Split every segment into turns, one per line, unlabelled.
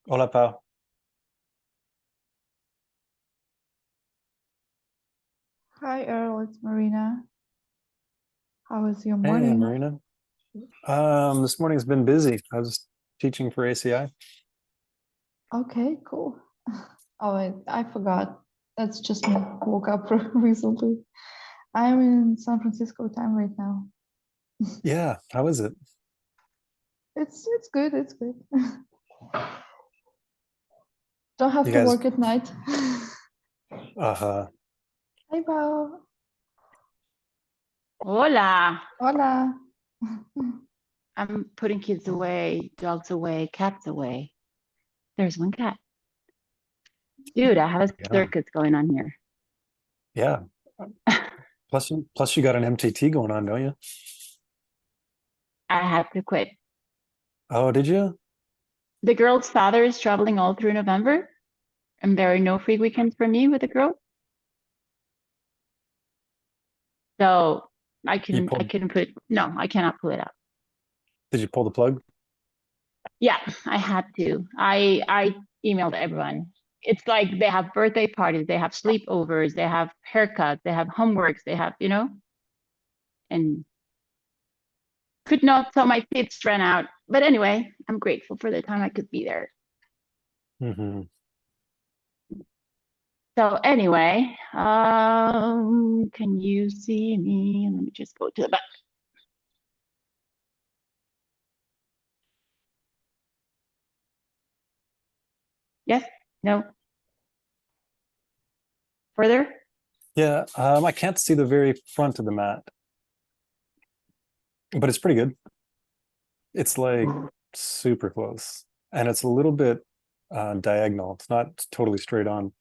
Hola, Pau.
Hi Earl, it's Marina. How was your
Hey,
morning?
Marina. This morning's been busy. I was teaching for ACI.
Okay, cool. Oh, I forgot. That's just me. Woke up recently. I'm in San Francisco time right now.
Yeah, how is it?
It's good. It's good. Don't have
You
to
guys,
work at night.
uh,
Hi, Bao.
Hola.
Hola.
I'm putting kids away, dogs away, cats away. There's one cat. Dude, I have a
yeah,
circus going on here.
yeah. Plus you got an MTT going on, don't you?
I had to quit.
Oh, did you?
The girl's father is traveling all through November, and there are no free weekends for me with the girl. So I
You
can I
pulled,
can put no, I cannot pull it out.
did you pull the plug?
Yeah, I had to. I emailed everyone. It's like they have birthday parties, they have sleepovers, they have haircuts, they have homeworks, they have, and could not, so my tips ran out. But anyway, I'm grateful for the time I could be there.
Hmm.
So anyway, can you see me? Let me just go to the back. Yes? No? Further?
Yeah, I can't see the very front of the mat, but it's pretty good. It's like super close, and it's a little bit diagonal. It's not totally straight on.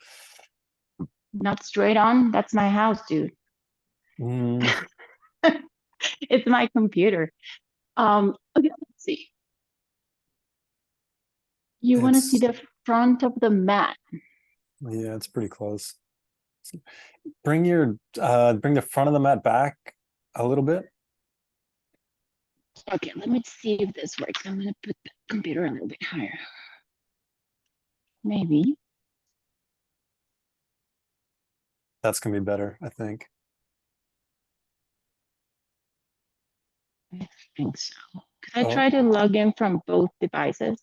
Not straight on. That's my house, dude.
Mm,
It's my computer. Okay, let's see. You want to see
it's
the front of the mat.
yeah, it's pretty close. Bring the front of the mat back a little bit.
Okay, let me see if this works. I'm gonna put the computer a little bit higher. Maybe.
That's gonna be better, I think.
I think so. I
Oh,
tried to log in from both devices,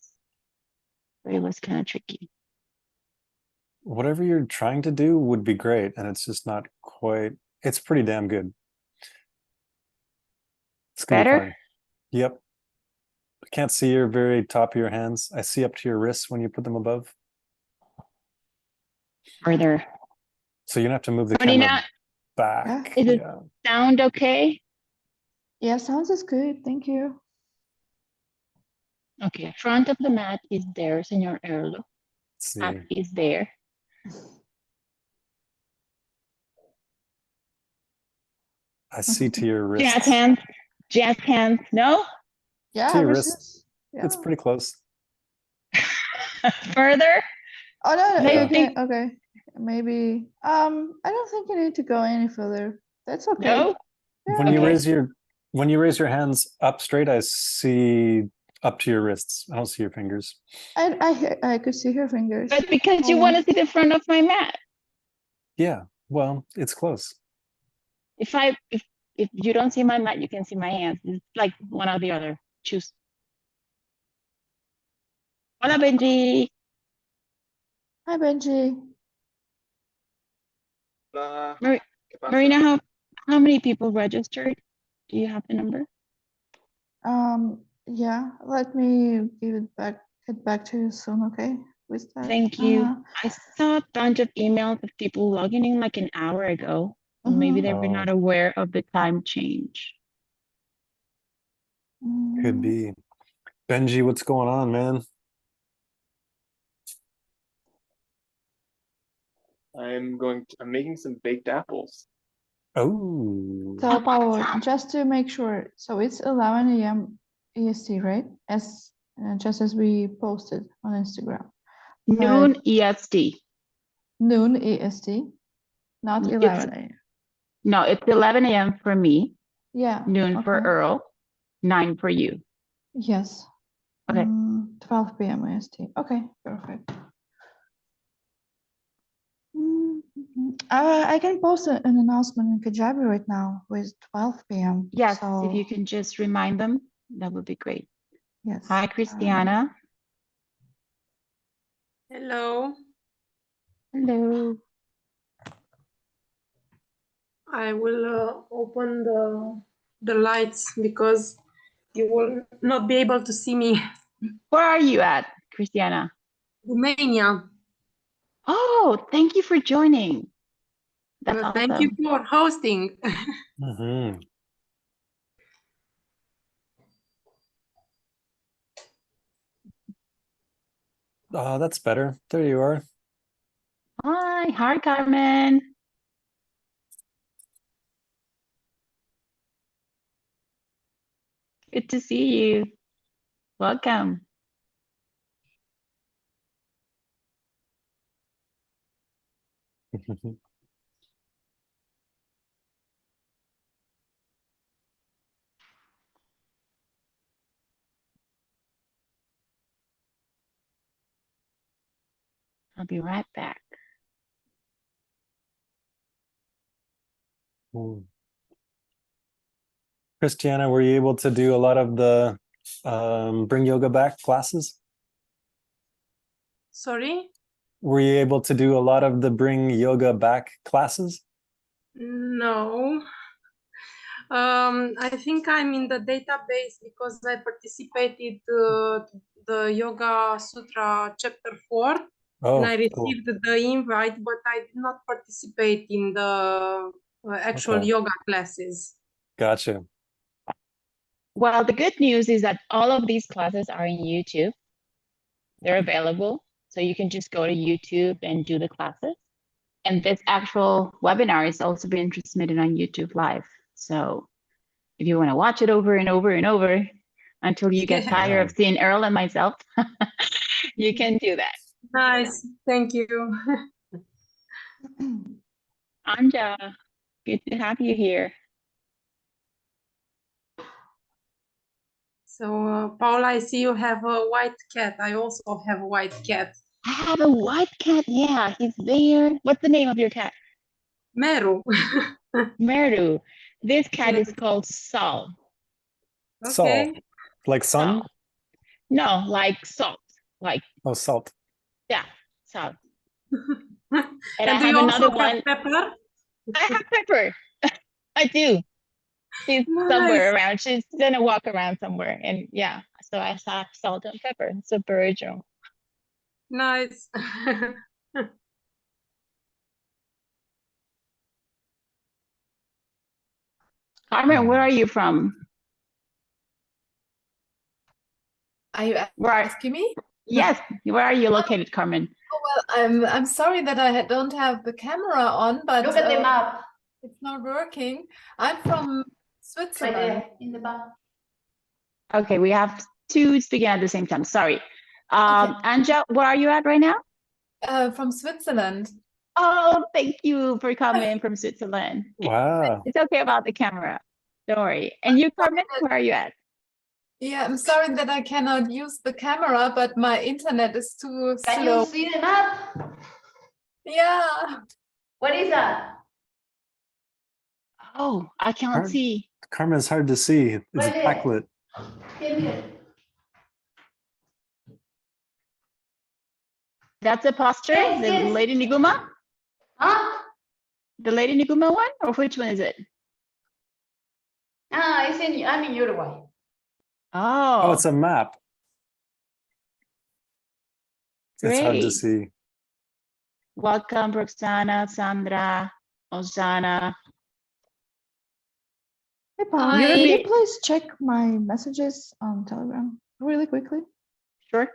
but it was kind of tricky.
whatever you're trying to do would be great, and it's just not quite. It's pretty damn good. It's gonna be
Better?
fine. Yep. I can't see your very top of your hands. I see up to your wrists when you put them above.
Further.
So you're gonna have to move the camera
Marina,
Yeah.
back.
is it
Yeah.
sound okay?
Yeah, sounds is good. Thank you.
Okay, front of the mat is there, Senor Erlo.
Let's
Up
see.
is there.
I see to your
Jazz
wrists.
hands. Jazz hands. No?
To
Yeah,
your wrists.
versus.
It's
Yeah.
pretty close.
Further?
Oh no, no,
I
you
Yeah.
think
can. Okay, maybe. I don't think you need to go any further. That's okay.
no?
Yeah,
When you
okay.
Okay.
raise your when you raise your hands up straight, I see up to your wrists. I don't see your fingers.
I could see her fingers.
But because you
Hold
want to
on.
see the front of my mat.
Yeah, well, it's close.
If you don't see my mat, you can see my hands. It's like one or the other. Choose. Hola, Benji.
Hi, Benji.
Hola,
Mar-
¿qué pasa?
Marina, how many people registered? Do you have the number?
Yeah, let me get back to you soon, okay? With that.
Thank you. I saw a bunch of emails of people logging in like an hour ago. So maybe they were
Oh,
not aware of the time change.
could
Mm,
be. Benji, what's going on, man?
I'm making some baked apples.
Oh,
So, Paul, just to make sure, so it's 11 a.m. EST, right? As just as we posted on Instagram, but
Noon EST.
noon EST, not
It's
11 a.m.
no, it's 11 a.m. for me,
Yeah,
noon for
okay.
Earl, 9 for you.
Yes.
Okay.
12 p.m. IST. Okay, perfect. I can post an announcement in Kajabi right now with 12 p.m.
Yes, if
So,
you can just remind them, that would be great.
yes.
Hi, Christiana.
Hello,
Hello.
I will open the lights because you will not be able to see me.
Where are you at, Christiana?
Romania.
Oh, thank you for joining. That's
Thank you
awesome.
for hosting.
Mhm. Oh, that's better. There you are.
Hi, Carmen. Good to see you. Welcome. I'll be right back.
Mm. Christiana, were you able to do a lot of the Bring Yoga Back classes?
Sorry?
Were you able to do a lot of the Bring Yoga Back classes?
No. I think I'm in the database because I participated the Yoga Sutra chapter 4
Oh,
and I
cool.
received the invite, but I did not participate in the actual
Okay.
yoga classes.
Gotcha.
Well, the good news is that all of these classes are in YouTube. They're available. So you can just go to YouTube and do the classes. And this actual webinar is also being transmitted on YouTube Live. So if you want to watch it over and over and over until you get tired of seeing Earl and myself, you can do that.
Nice, thank you.
Anja, good to have you here.
So, Paula, I see you have a white cat. I also have a white cat.
I have a white cat. Yeah, he's there. What's the name of your cat?
Meru.
Meru. This cat
Yes.
is called Sol.
Salt.
Okay.
Like sun?
Sol. No, like salt. Like,
Oh, salt.
yeah, salt.
And
And I
do you
have
also
another
have
one.
pepper?
I have Pepper. I do. She's
Nice.
somewhere around. She's gonna walk around somewhere. And yeah, so I have Salt and Pepper. It's a original.
Nice.
Carmen, where are you from?
Are you
Where are,
asking me?
yes, where are you located, Carmen?
Well, I'm sorry that I don't have the camera on, but
Look at the map
it's not working. I'm from
right
Switzerland.
there in the back.
Okay, we have two speaking at the same time. Sorry. Anja, where are you at right now?
From Switzerland.
Oh, thank you for coming from Switzerland.
Wow.
It's okay about the camera. Don't worry. And you, Carmen, where are you at?
Yeah, I'm sorry that I cannot use the camera, but my internet is too
Can
slow.
you see the map?
Yeah.
What is that?
Oh, I can't
Car-
see.
Carmen's hard to see. It's
Right
a
there.
backlit.
Here.
That's a poster,
Yes,
the
yes.
Lady Niguma?
Huh?
The Lady Niguma one? Or which one is it?
Ah, I'm in Uruguay.
Oh,
Oh,
it's a map. It's hard to
great.
see.
Welcome, Roxana, Sandra, Osana.
Hey, Paul,
You're
can you
be-
please check my messages on Telegram really quickly?
Sure.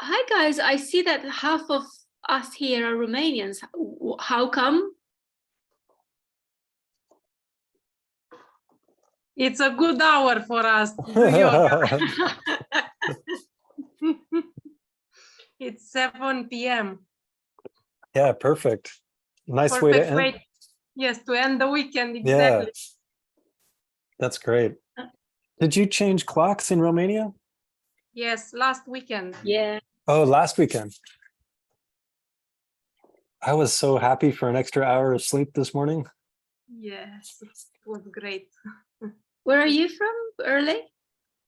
Hi guys, I see that half of us here are Romanians. How come?
It's a good hour for us to do yoga. It's 7 p.m.
Yeah, perfect. Nice way to
Perfect
end.
way. Yes, to end the weekend.
Yeah,
Exactly.
that's great. Did you change clocks in Romania?
Yes, last weekend.
Yeah.
Oh, last weekend. I was so happy for an extra hour of sleep this morning.
Yes, it was great.
Where are you from, Early?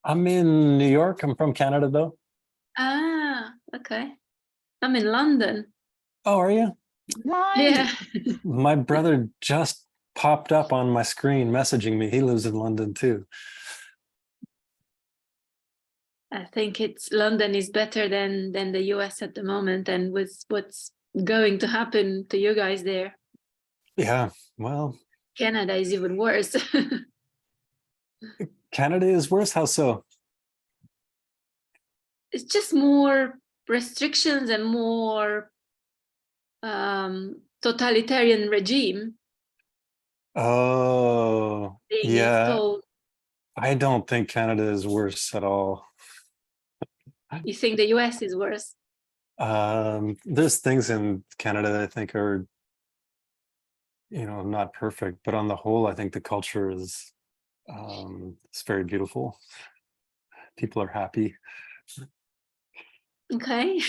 I'm in New York. I'm from Canada, though.
Ah, okay. I'm in London.
Oh, are you?
Yeah.
My brother just popped up on my screen messaging me. He lives in London too.
I think it's London is better than the US at the moment, and with what's going to happen to you guys there.
Yeah, well,
Canada is even worse.
Canada is worse. How so?
It's just more restrictions and more totalitarian regime
Oh,
being
yeah.
installed.
I don't think Canada is worse at all.
You think the US is worse?
There's things in Canada that I think are, not perfect, but on the whole, I think the culture is, it's very beautiful. People are happy.
Okay.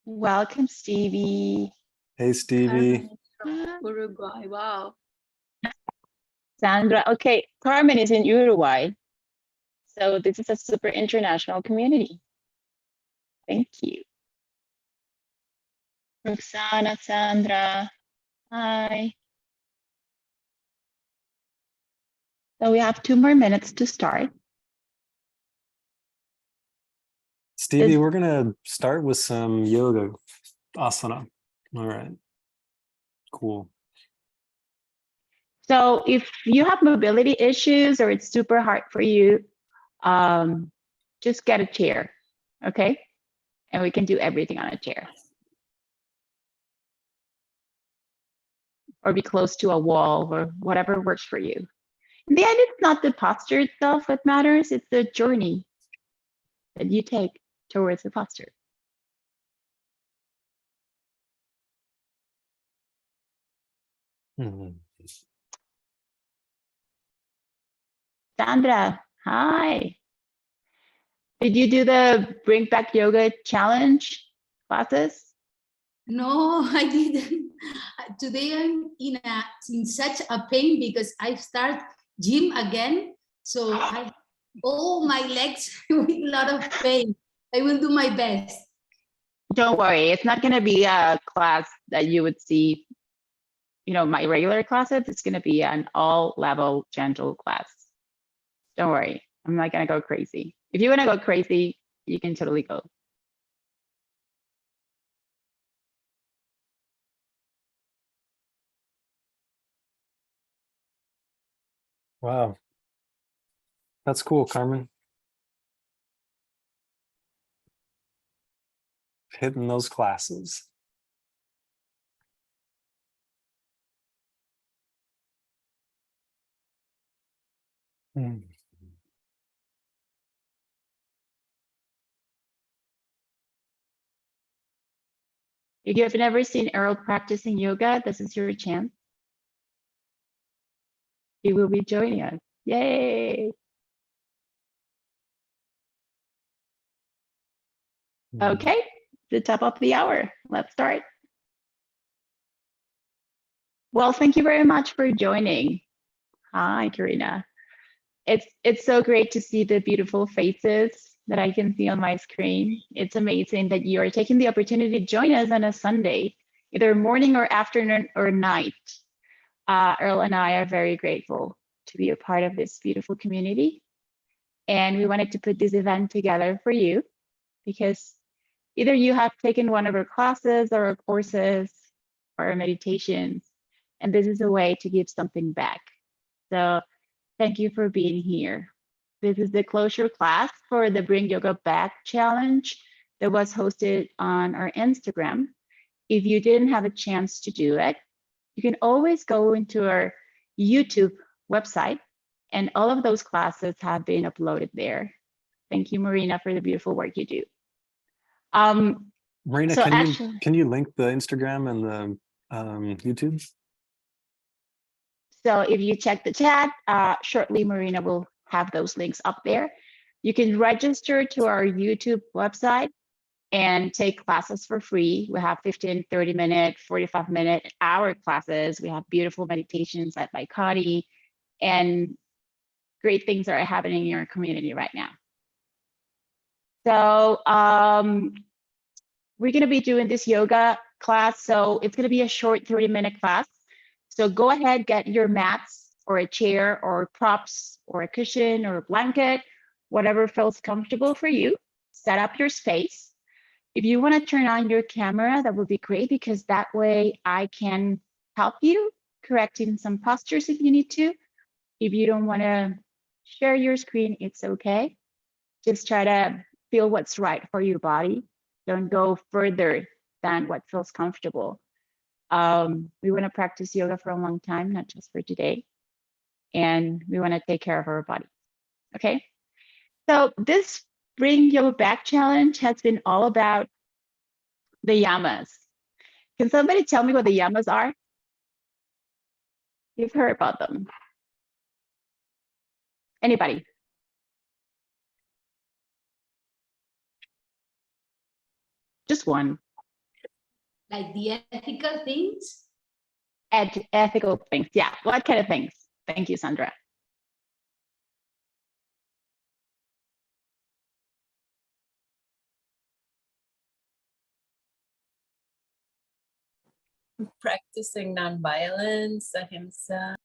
Welcome, Stevie.
Hey, Stevie.
Carmen is from Uruguay. Wow.
Sandra. Okay, Carmen is in Uruguay. So this is a super international community. Thank you. Roxana, Sandra. Hi. So we have 2 more minutes to start.
Stevie,
Is-
we're gonna start with some yoga asana. All right. Cool.
So if you have mobility issues or it's super hard for you, just get a chair, okay? And we can do everything on a chair. Or be close to a wall or whatever works for you. In the end, it's not the posture itself that matters, it's the journey that you take towards the posture.
Mhm.
Sandra, hi. Did you do the Bring Back Yoga challenge classes?
No, I didn't. Today I'm in such a pain because I start gym again. So I all my legs with a lot of pain. I will do my best.
Don't worry, it's not going to be a class that you would see, my regular classes. It's going to be an all level gentle class. Don't worry, I'm not going to go crazy. If you want to go crazy, you can totally go.
Wow. That's cool, Carmen. Hitting those classes. Hmm.
If you have never seen Earl practicing yoga, this is your chance. He will be joining us. Yay! Okay, the top of the hour. Let's start. Well, thank you very much for joining. Hi, Karina. It's so great to see the beautiful faces that I can see on my screen. It's amazing that you are taking the opportunity to join us on a Sunday, either morning or afternoon or night. Earl and I are very grateful to be a part of this beautiful community. And we wanted to put this event together for you because either you have taken one of our classes or our courses or our meditations, and this is a way to give something back. So thank you for being here. This is the closure class for the Bring Yoga Back challenge that was hosted on our Instagram. If you didn't have a chance to do it, you can always go into our YouTube website, and all of those classes have been uploaded there. Thank you, Marina, for the beautiful work you do.
Marina,
So
can you link the Instagram and the YouTube?
So if you check the chat, shortly Marina will have those links up there. You can register to our YouTube website and take classes for free. We have 15, 30-minute, 45-minute, hour classes. We have beautiful meditations led by Connie, and great things are happening in your community right now. So we're going to be doing this yoga class. So it's going to be a short 30-minute class. So go ahead, get your mats or a chair or props or a cushion or a blanket, whatever feels comfortable for you. Set up your space. If you want to turn on your camera, that would be great, because that way I can help you correcting some postures if you need to. If you don't want to share your screen, it's okay. Just try to feel what's right for your body. Don't go further than what feels comfortable. We want to practice yoga for a long time, not just for today. And we want to take care of our body. Okay. So this Bring Yoga Back challenge has been all about the yamas. Can somebody tell me what the yamas are? You've heard about them. Anybody? Just one.
Like the ethical things.
Ethical things. Yeah. What kind of things? Thank you, Sandra.
Practicing nonviolence, ahimsa.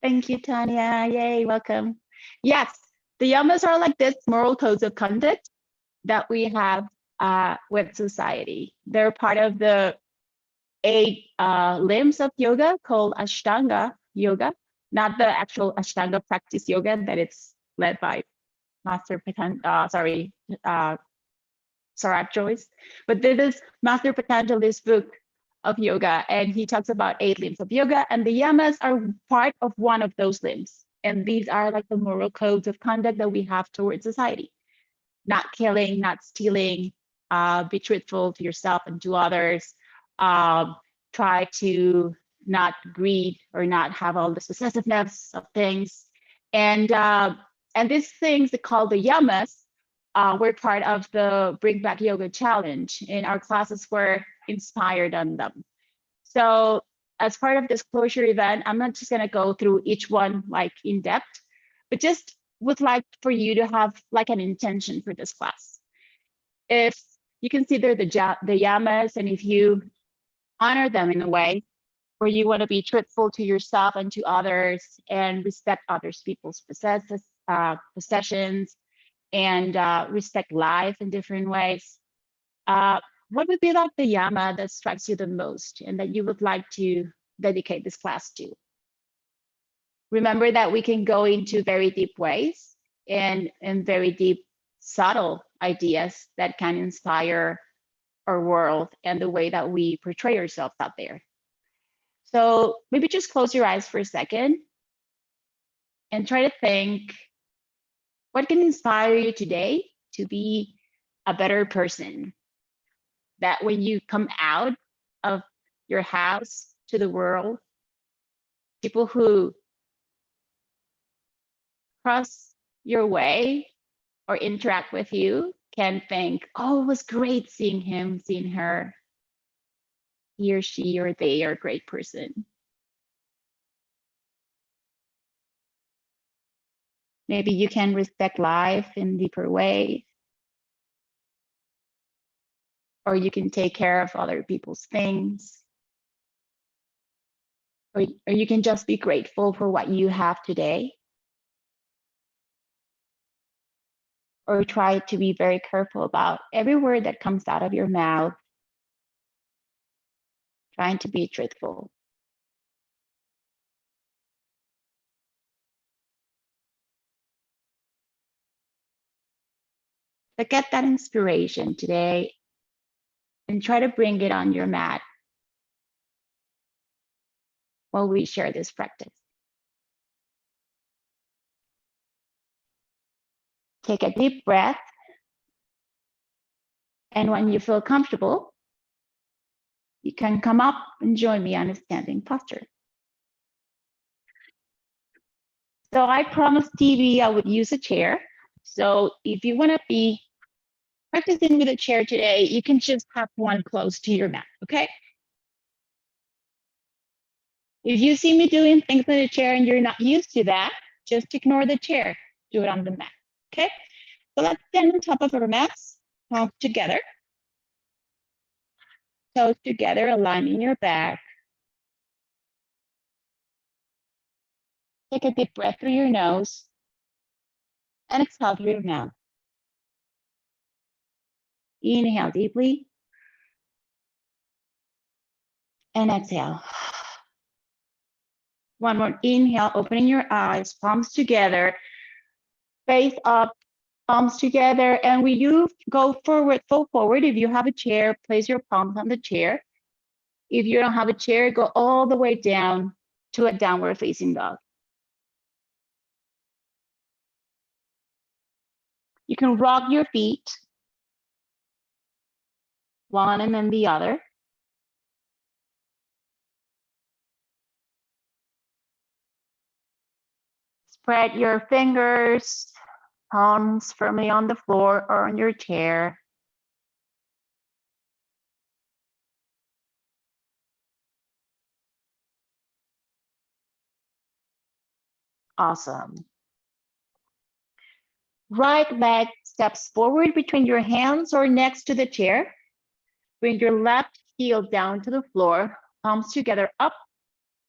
Thank you, Tanya. Yay, welcome. Yes, the yamas are like this moral codes of conduct that we have with society. They're part of the 8 limbs of yoga called Ashtanga yoga, not the actual Ashtanga practice yoga that it's led by Master Patanjali, Sarat Joyce. But this is Master Patanjali's book of yoga, and he talks about 8 limbs of yoga, and the yamas are part of one of those limbs. And these are like the moral codes of conduct that we have towards society. Not killing, not stealing, be truthful to yourself and to others, try to not greed or not have all this possessiveness of things. And these things they call the yamas were part of the Bring Back Yoga challenge, and our classes were inspired on them. So as part of this closure event, I'm not just going to go through each one like in depth, but just would like for you to have like an intention for this class. If you consider the yamas, and if you honor them in a way where you want to be truthful to yourself and to others and respect others people's possessions and respect life in different ways, what would be like the yama that strikes you the most and that you would like to dedicate this class to? Remember that we can go into very deep ways and very deep, subtle ideas that can inspire our world and the way that we portray ourselves out there. So maybe just close your eyes for a second and try to think, what can inspire you today to be a better person? That when you come out of your house to the world, people who cross your way or interact with you can think, oh, it was great seeing him, seeing her. He or she or they are a great person. Maybe you can respect life in deeper ways. Or you can take care of other people's things. Or you can just be grateful for what you have today. Or try to be very careful about every word that comes out of your mouth. Trying to be truthful. But get that inspiration today and try to bring it on your mat while we share this practice. Take a deep breath. And when you feel comfortable, you can come up and join me on a standing posture. So I promised TV I would use a chair. So if you want to be practicing with a chair today, you can just have one close to your mat, okay? If you see me doing things on a chair and you're not used to that, just ignore the chair. Do it on the mat, okay? So let's stand on top of our mats, palms together. Toes together, aligning your back. Take a deep breath through your nose and exhale through your mouth. Inhale deeply and exhale. One more inhale, opening your eyes, palms together, face up, palms together. And we do go forward, fold forward. If you have a chair, place your palms on the chair. If you don't have a chair, go all the way down to a downward facing dog. You can rock your feet, one and then the other. Spread your fingers, palms firmly on the floor or on your chair. Awesome. Right leg steps forward between your hands or next to the chair. Bring your left heel down to the floor, palms together up,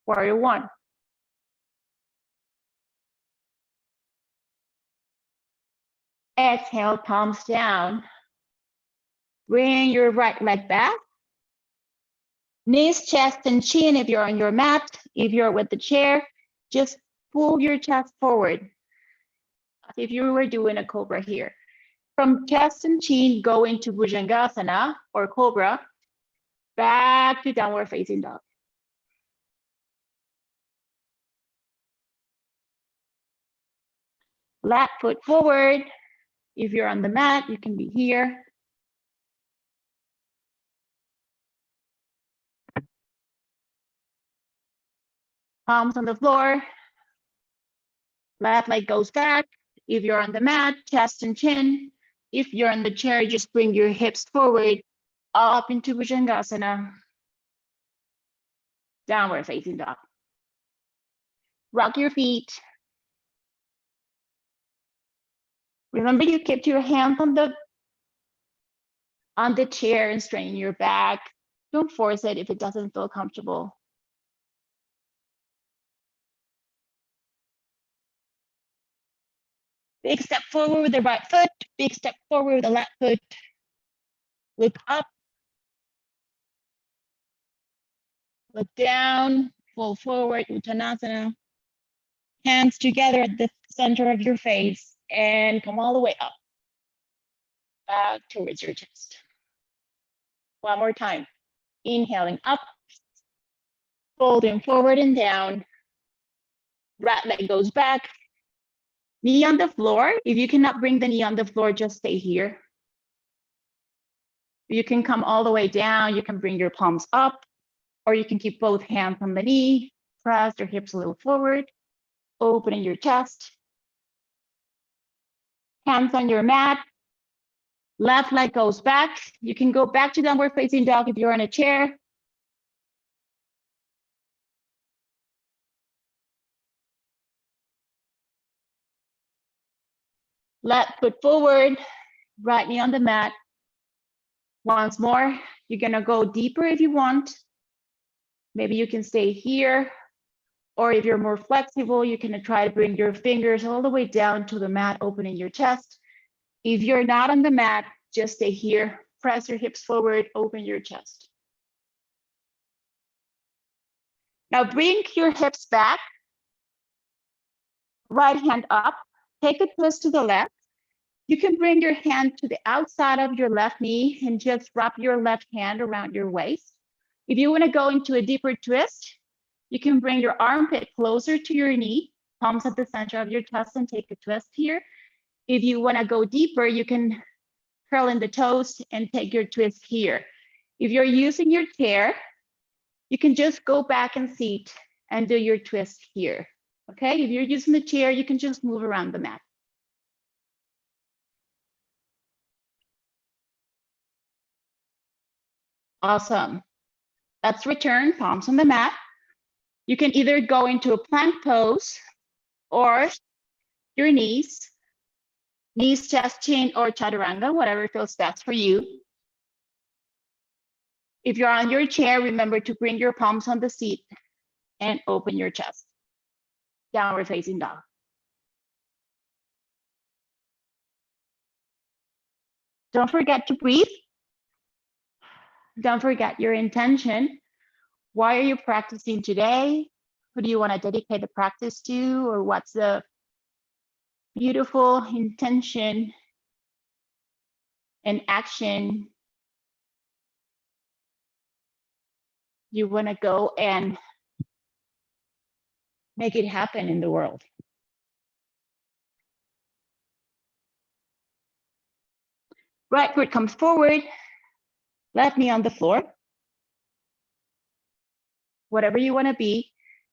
warrior one. Exhale, palms down. Bring your right leg back. Knees, chest, and chin if you're on your mat. If you're with the chair, just pull your chest forward. As if you were doing a cobra here. From chest and chin, go into Bhujangasana or cobra. Back to downward facing dog. Left foot forward. If you're on the mat, you can be here. Palms on the floor. Left leg goes back. If you're on the mat, chest and chin. If you're on the chair, just bring your hips forward, up into Bhujangasana. Downward facing dog. Rock your feet. Remember, you kept your hands on the chair and straighten your back. Don't force it if it doesn't feel comfortable. Big step forward with the right foot, big step forward with the left foot. Look up, look down, fold forward, Uttanasana. Hands together at the center of your face and come all the way up. Back towards your chest. One more time. Inhaling up, folding forward and down. Right leg goes back. Knee on the floor. If you cannot bring the knee on the floor, just stay here. You can come all the way down. You can bring your palms up, or you can keep both hands on the knee. Press your hips a little forward, opening your chest. Hands on your mat. Left leg goes back. You can go back to downward facing dog if you're in a chair. Left foot forward, right knee on the mat. Once more, you're gonna go deeper if you want. Maybe you can stay here, or if you're more flexible, you can try to bring your fingers all the way down to the mat, opening your chest. If you're not on the mat, just stay here. Press your hips forward, open your chest. Now bring your hips back. Right hand up, take a twist to the left. You can bring your hand to the outside of your left knee and just wrap your left hand around your waist. If you want to go into a deeper twist, you can bring your armpit closer to your knee, palms at the center of your chest, and take a twist here. If you want to go deeper, you can curl in the toes and take your twist here. If you're using your chair, you can just go back and seat and do your twist here. Okay, if you're using the chair, you can just move around the mat. Awesome. Let's return, palms on the mat. You can either go into a plank pose or your knees, chest, chin, or chaturanga, whatever feels best for you. If you're on your chair, remember to bring your palms on the seat and open your chest. Downward facing dog. Don't forget to breathe. Don't forget your intention. Why are you practicing today? Who do you want to dedicate the practice to? Or what's the beautiful intention and action you want to go and make it happen in the world? Right foot comes forward, left knee on the floor. Whatever you want to be.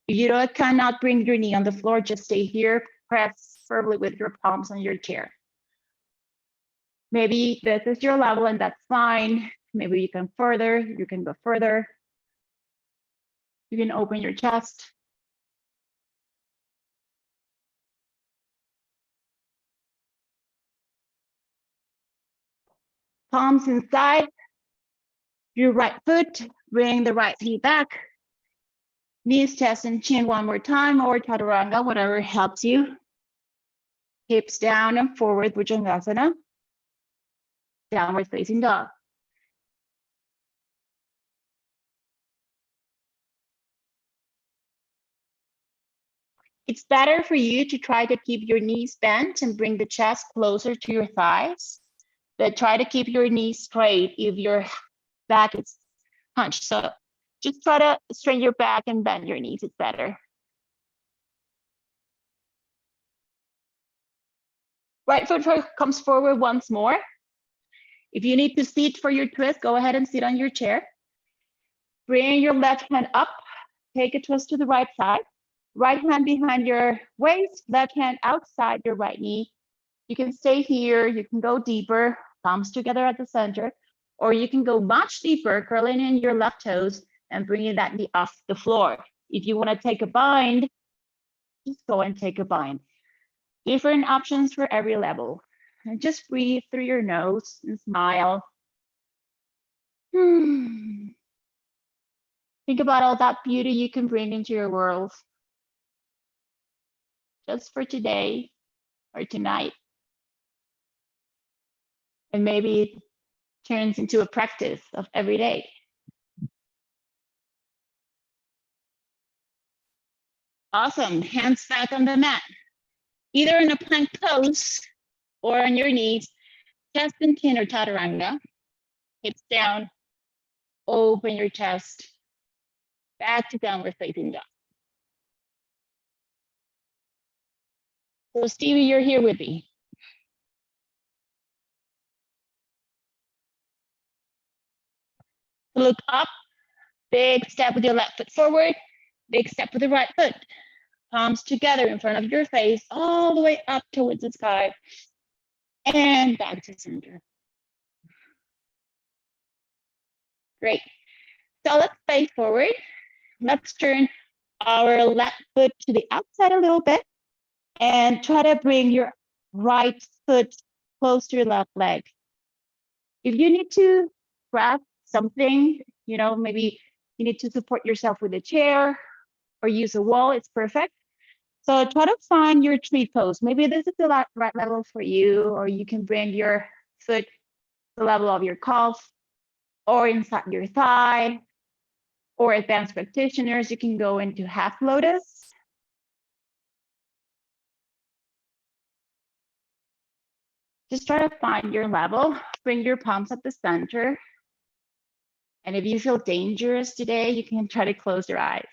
If you cannot bring your knee on the floor, just stay here, press firmly with your palms on your chair. Maybe this is your level and that's fine. Maybe you can go further. You can open your chest. Palms inside your right foot, bring the right knee back. Knees, chest, and chin one more time, or chaturanga, whatever helps you. Hips down and forward, Bhujangasana. Downward facing dog. It's better for you to try to keep your knees bent and bring the chest closer to your thighs. But try to keep your knees straight if your back is hunched. So just try to straighten your back and bend your knees. It's better. Right foot comes forward once more. If you need to sit for your twist, go ahead and sit on your chair. Bring your left hand up. Take a twist to the right side. Right hand behind your waist, left hand outside your right knee. You can stay here, you can go deeper, palms together at the center, or you can go much deeper, curling in your left toes and bringing that knee off the floor. If you want to take a bind, just go and take a bind. Different options for every level. And just breathe through your nose and smile. Think about all that beauty you can bring into your world. Just for today or tonight. And maybe it turns into a practice of every day. Awesome. Hands back on the mat. Either in a plank pose or on your knees, chest and chin or chaturanga. Hips down, open your chest, back to downward facing dog. So Stevie, you're here with me. Look up, big step with your left foot forward, big step with the right foot. Palms together in front of your face, all the way up towards the sky. And back to center. Great. So let's face forward. Let's turn our left foot to the outside a little bit and try to bring your right foot close to your left leg. If you need to grab something, maybe you need to support yourself with a chair or use a wall, it's perfect. So try to find your tree pose. Maybe this is the right level for you, or you can bring your foot to the level of your calf or inside your thigh. Or advanced practitioners, you can go into half lotus. Just try to find your level. Bring your palms at the center. And if you feel dangerous today, you can try to close your eyes.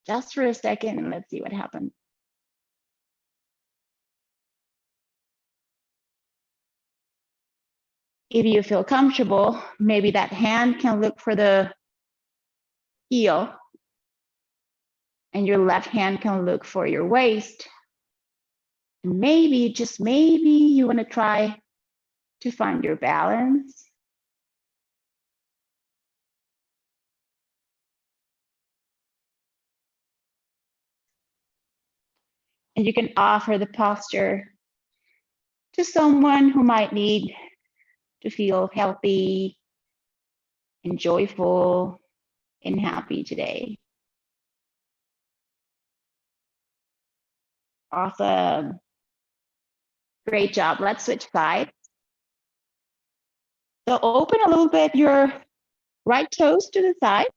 Just for a second, and let's see what happens. If you feel comfortable, maybe that hand can look for the heel, and your left hand can look for your waist. Maybe, just maybe, you want to try to find your balance. And you can offer the posture to someone who might need to feel healthy and joyful and happy today. Awesome. Great job. Let's switch sides. So open a little bit your right toes to the side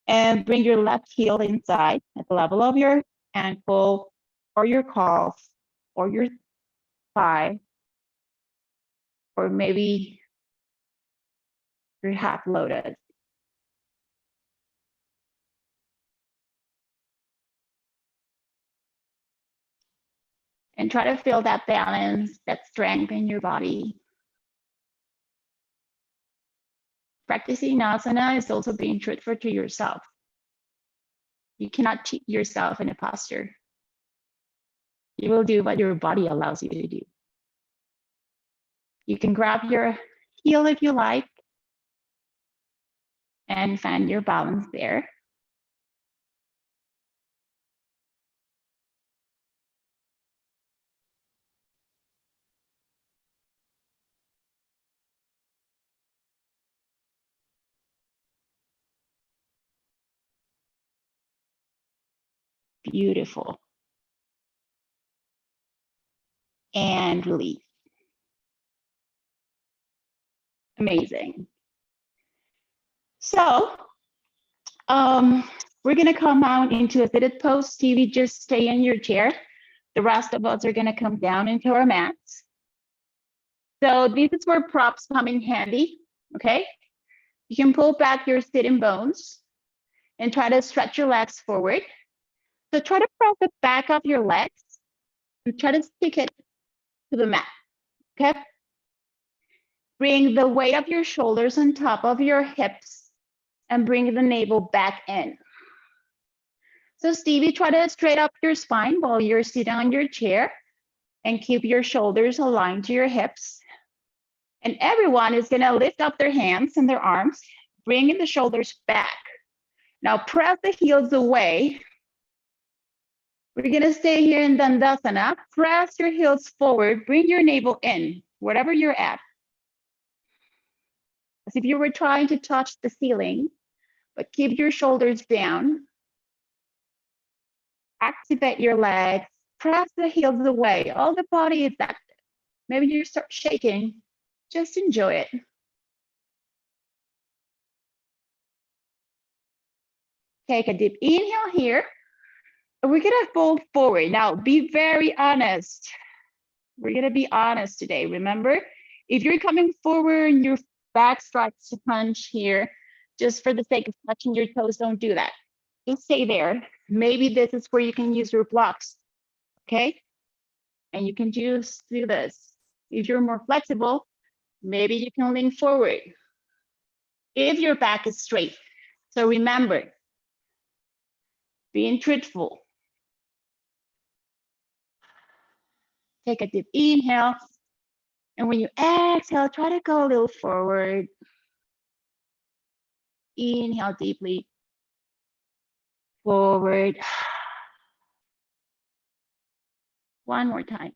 and bring your left heel inside at the level of your ankle or your calf or your thigh, or maybe your half lotus. And try to feel that balance, that strength in your body. Practicing asana is also being truthful to yourself. You cannot cheat yourself in a posture. You will do what your body allows you to do. You can grab your heel if you like and find your balance there. Beautiful. And release. Amazing. So, we're gonna come out into a seated pose. Stevie, just stay in your chair. The rest of us are gonna come down into our mats. So this is where props come in handy, okay? You can pull back your sitting bones and try to stretch your legs forward. So try to press the back of your legs and try to stick it to the mat, okay? Bring the weight of your shoulders on top of your hips and bring the navel back in. So Stevie, try to straight up your spine while you're sitting on your chair and keep your shoulders aligned to your hips. And everyone is gonna lift up their hands and their arms, bringing the shoulders back. Now press the heels away. We're gonna stay here in Dandasana. Press your heels forward, bring your navel in, wherever you're at. As if you were trying to touch the ceiling, but keep your shoulders down. Activate your legs, press the heels away. All the body is active. Maybe you start shaking, just enjoy it. Take a deep inhale here. We're gonna fold forward. Now, be very honest. We're gonna be honest today. Remember, if you're coming forward and your back starts to punch here, just for the sake of touching your toes, don't do that. Just stay there. Maybe this is where you can use your blocks, okay? And you can just do this. If you're more flexible, maybe you can lean forward if your back is straight. So remember, being truthful. Take a deep inhale. And when you exhale, try to go a little forward. Inhale deeply. Forward. One more time.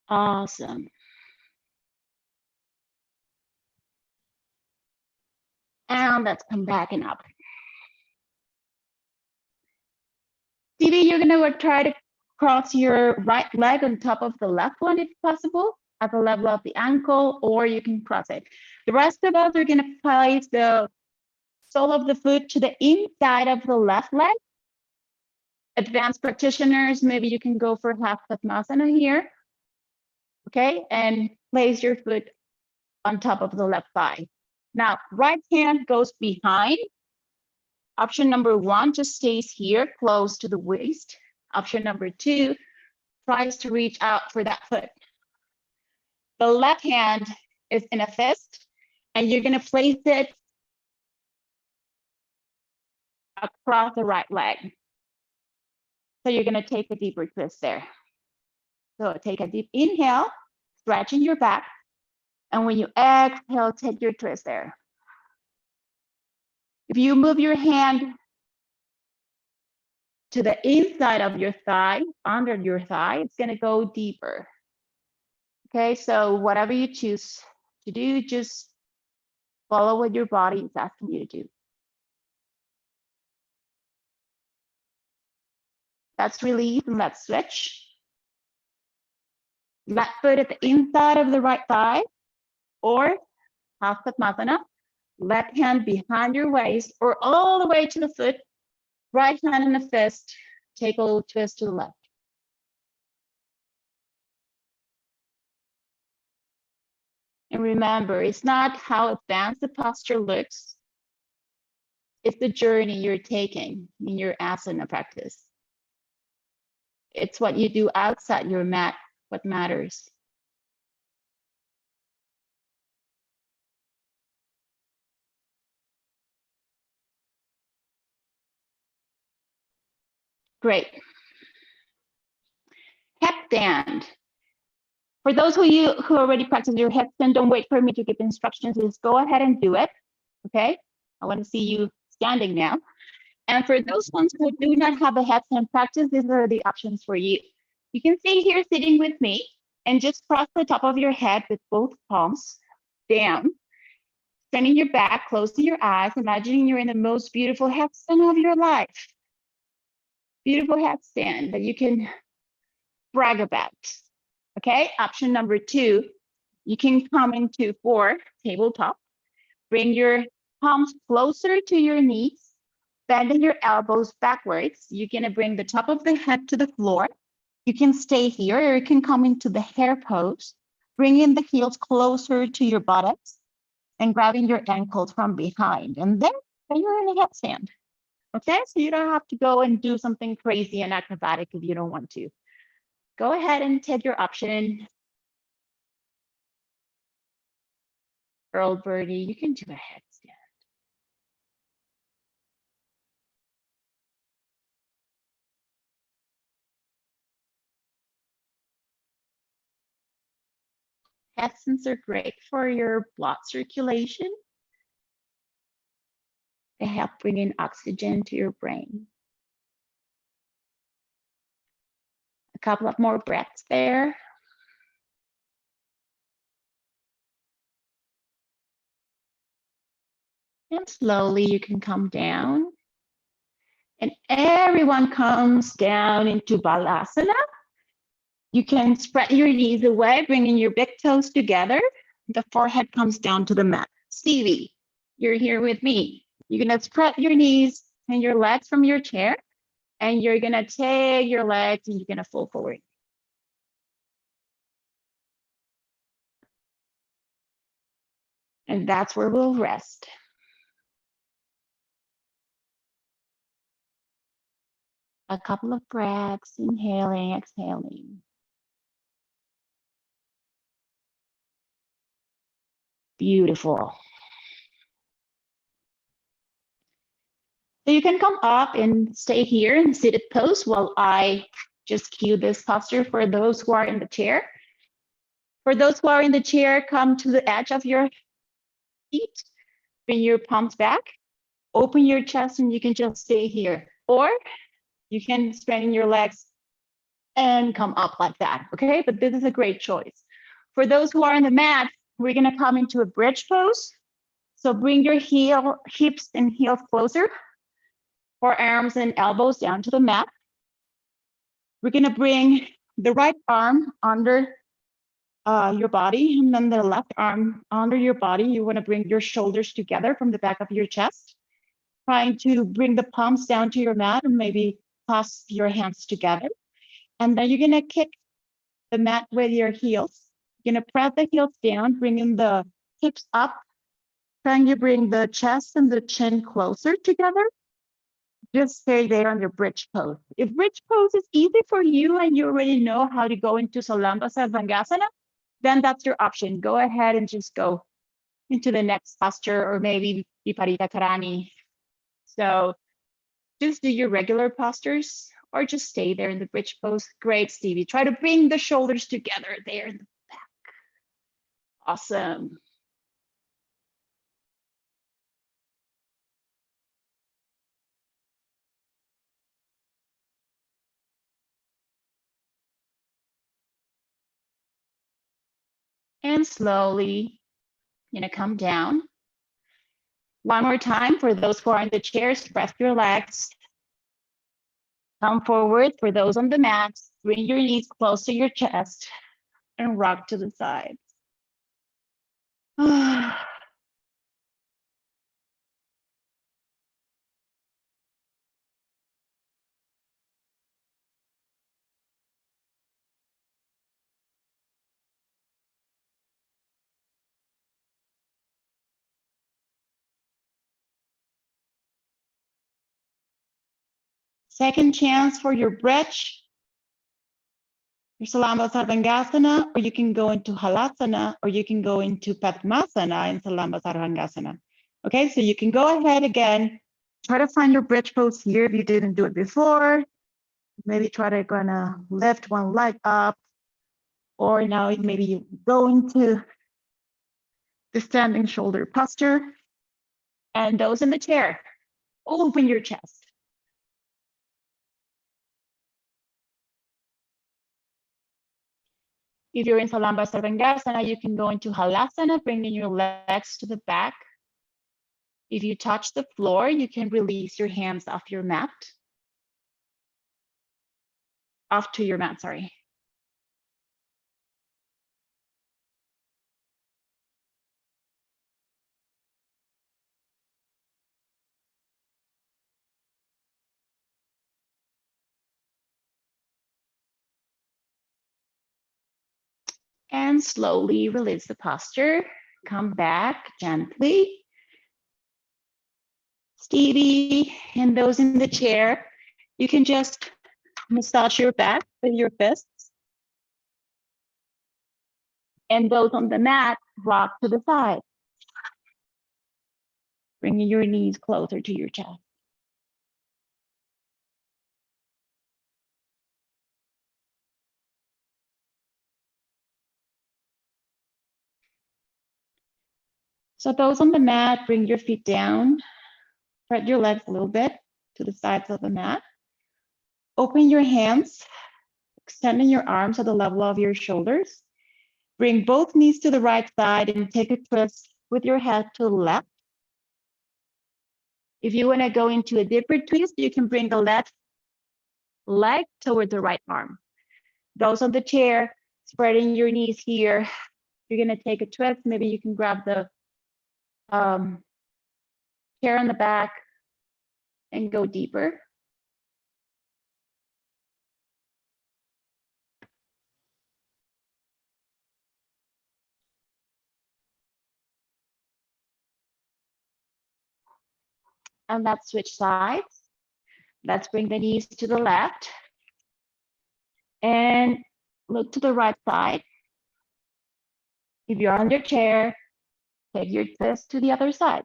Awesome. And let's come back and up. Stevie, you're gonna try to cross your right leg on top of the left one if possible, at the level of the ankle, or you can cross it. The rest of us are gonna place the sole of the foot to the inside of the left leg. Advanced practitioners, maybe you can go for half Padmasana here, okay? And place your foot on top of the left thigh. Now, right hand goes behind. Option number one just stays here, close to the waist. Option number two tries to reach out for that foot. The left hand is in a fist, and you're gonna place it across the right leg. So you're gonna take a deeper twist there. So take a deep inhale, stretching your back. And when you exhale, take your twist there. If you move your hand to the inside of your thigh, under your thigh, it's gonna go deeper. Okay, so whatever you choose to do, just follow what your body is asking you to do. Let's release and let's switch. Left foot at the inside of the right thigh, or Hasta Padmasana. Left hand behind your waist, or all the way to the foot. Right hand in a fist. Take a little twist to the left. And remember, it's not how advanced the posture looks. It's the journey you're taking in your asana practice. It's what you do outside your mat, what matters. Great. Headstand. For those of you who already practice your headstand, don't wait for me to give instructions. Just go ahead and do it. Okay? I want to see you standing now. And for those ones who do not have a headstand practice, these are the options for you. You can stay here sitting with me and just cross the top of your head with both palms down. Turning your back, closing your eyes, imagining you're in the most beautiful headstand of your life. Beautiful headstand that you can brag about. Okay, option number 2, you can come into 4, tabletop. Bring your palms closer to your knees, bending your elbows backwards. You're gonna bring the top of the head to the floor. You can stay here, or you can come into the hare pose, bringing the heels closer to your buttocks and grabbing your ankles from behind. And then you're in a headstand. Okay, so you don't have to go and do something crazy and acrobatic if you don't want to. Go ahead and take your option. Earl Birdie, you can do a headstand. Headstands are great for your blood circulation. They help bring in oxygen to your brain. A couple of more breaths there. And slowly you can come down. And everyone comes down into Balasana. You can spread your knees away, bringing your big toes together. The forehead comes down to the mat. Stevie, you're here with me. You're gonna spread your knees and your legs from your chair, and you're gonna take your legs and you're gonna fold forward. And that's where we'll rest. A couple of breaths, inhaling, exhaling. Beautiful. So you can come up and stay here in seated pose while I just cue this posture for those who are in the chair. For those who are in the chair, come to the edge of your feet, bring your palms back, open your chest, and you can just stay here. Or you can straighten your legs and come up like that, okay? But this is a great choice. For those who are on the mat, we're gonna come into a bridge pose. So bring your hips and heels closer, forearms and elbows down to the mat. We're gonna bring the right arm under your body, and then the left arm under your body. You wanna bring your shoulders together from the back of your chest, trying to bring the palms down to your mat and maybe clasp your hands together. And then you're gonna kick the mat with your heels. You're gonna press the heels down, bringing the hips up, trying to bring the chest and the chin closer together. Just stay there on your bridge pose. If bridge pose is easy for you and you already know how to go into Salamba Sarvangasana, then that's your option. Go ahead and just go into the next posture, or maybe Viparita Karani. So just do your regular postures or just stay there in the bridge pose. Great, Stevie. Try to bring the shoulders together there in the back. Awesome. And slowly, come down. One more time for those who are in the chairs, press your legs. Come forward for those on the mat. Bring your knees close to your chest and rock to the sides. Second chance for your bridge, your Salamba Sarvangasana, or you can go into Halasana, or you can go into Padmasana in Salamba Sarvangasana. Okay, so you can go ahead again, try to find your bridge pose here if you didn't do it before. Maybe try to gonna lift one leg up, or now maybe you go into the standing shoulder posture. And those in the chair, open your chest. If you're in Salamba Sarvangasana, you can go into Halasana, bringing your legs to the back. If you touch the floor, you can release your hands off your mat. Off to your mat, sorry. And slowly release the posture. Come back gently. Stevie and those in the chair, you can just massage your back with your fists. And those on the mat, rock to the side. Bringing your knees closer to your chest. So those on the mat, bring your feet down. Spread your legs a little bit to the sides of the mat. Open your hands, extending your arms at the level of your shoulders. Bring both knees to the right side and take a twist with your head to the left. If you want to go into a deeper twist, you can bring the left leg toward the right arm. Those on the chair, spreading your knees here. You're going to take a twist. Maybe you can grab the chair on the back and go deeper. And let's switch sides. Let's bring the knees to the left and look to the right side. If you're on your chair, take your twist to the other side.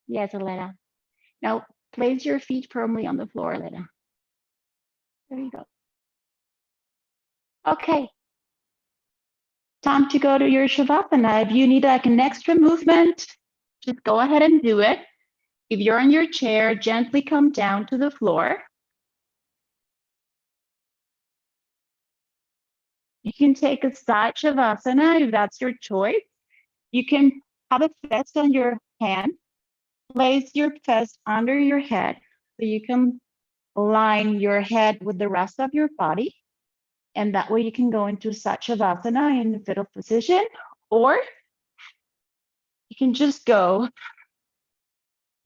Yes, Elena. Now place your feet firmly on the floor, Elena. There you go. Okay. Time to go to your Shavasana. If you need like an extra movement, just go ahead and do it. If you're in your chair, gently come down to the floor. You can take a side Shavasana if that's your choice. You can have a fist on your hand. Place your fist under your head so you can align your head with the rest of your body. And that way you can go into Sachavasana in the fetal position, or you can just go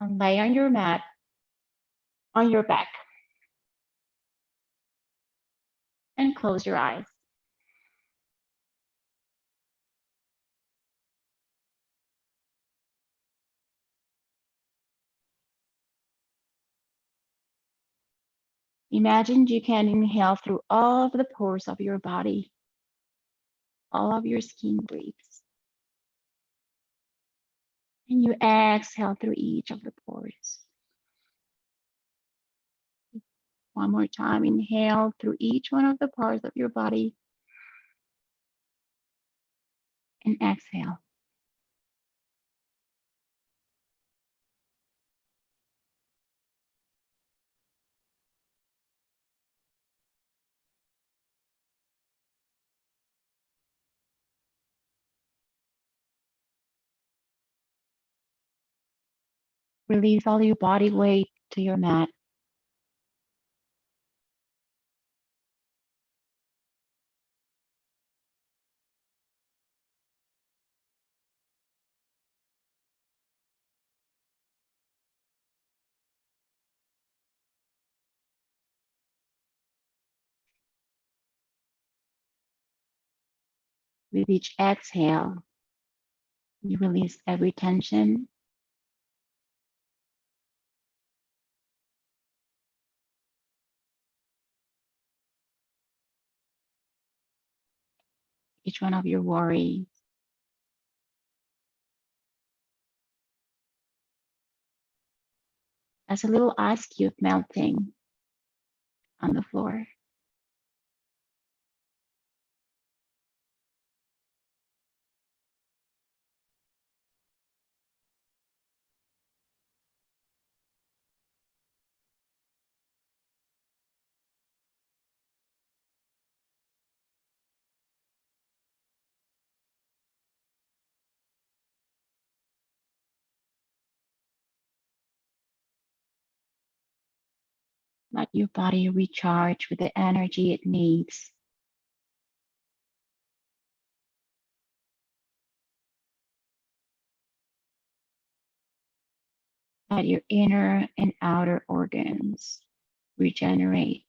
and lay on your mat on your back and close your eyes. Imagine you can inhale through all of the pores of your body. All of your skin breathes. And you exhale through each of the pores. One more time, inhale through each one of the parts of your body. And exhale. Release all your body weight to your mat. With each exhale, you release every tension. Each one of your worries. As a little ice cube melting on the floor. Let your body recharge with the energy it needs. Let your inner and outer organs regenerate.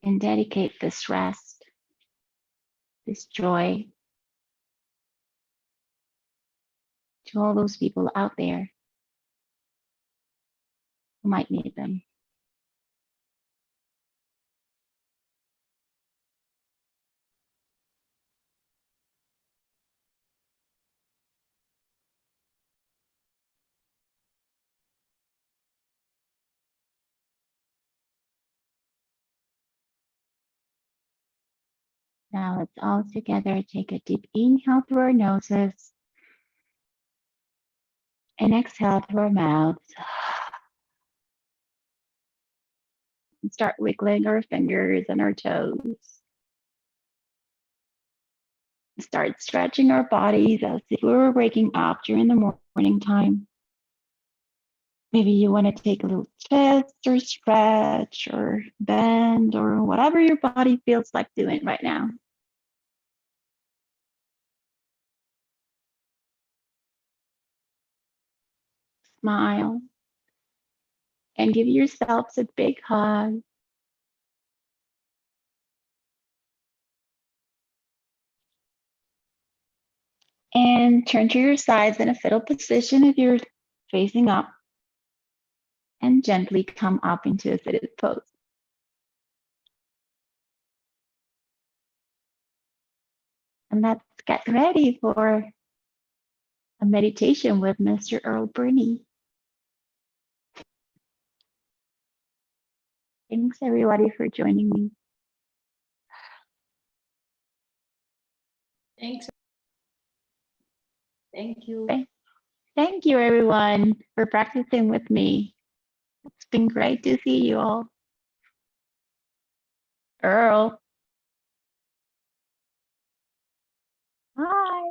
And dedicate this rest, this joy to all those people out there who might need them. Now let's all together take a deep inhale through our noses and exhale through our mouths. And start wiggling our fingers and our toes. Start stretching our bodies as if we were waking up during the morning time. Maybe you want to take a little twist or stretch or bend or whatever your body feels like doing right now. Smile and give yourselves a big hug. And turn to your sides in a fetal position if you're facing up. And gently come up into a seated pose. And let's get ready for a meditation with Mr. Earl Burney. Thanks everybody for joining me.
Thanks. Thank you.
Thank you everyone for practicing with me. It's been great to see you all. Earl. Hi.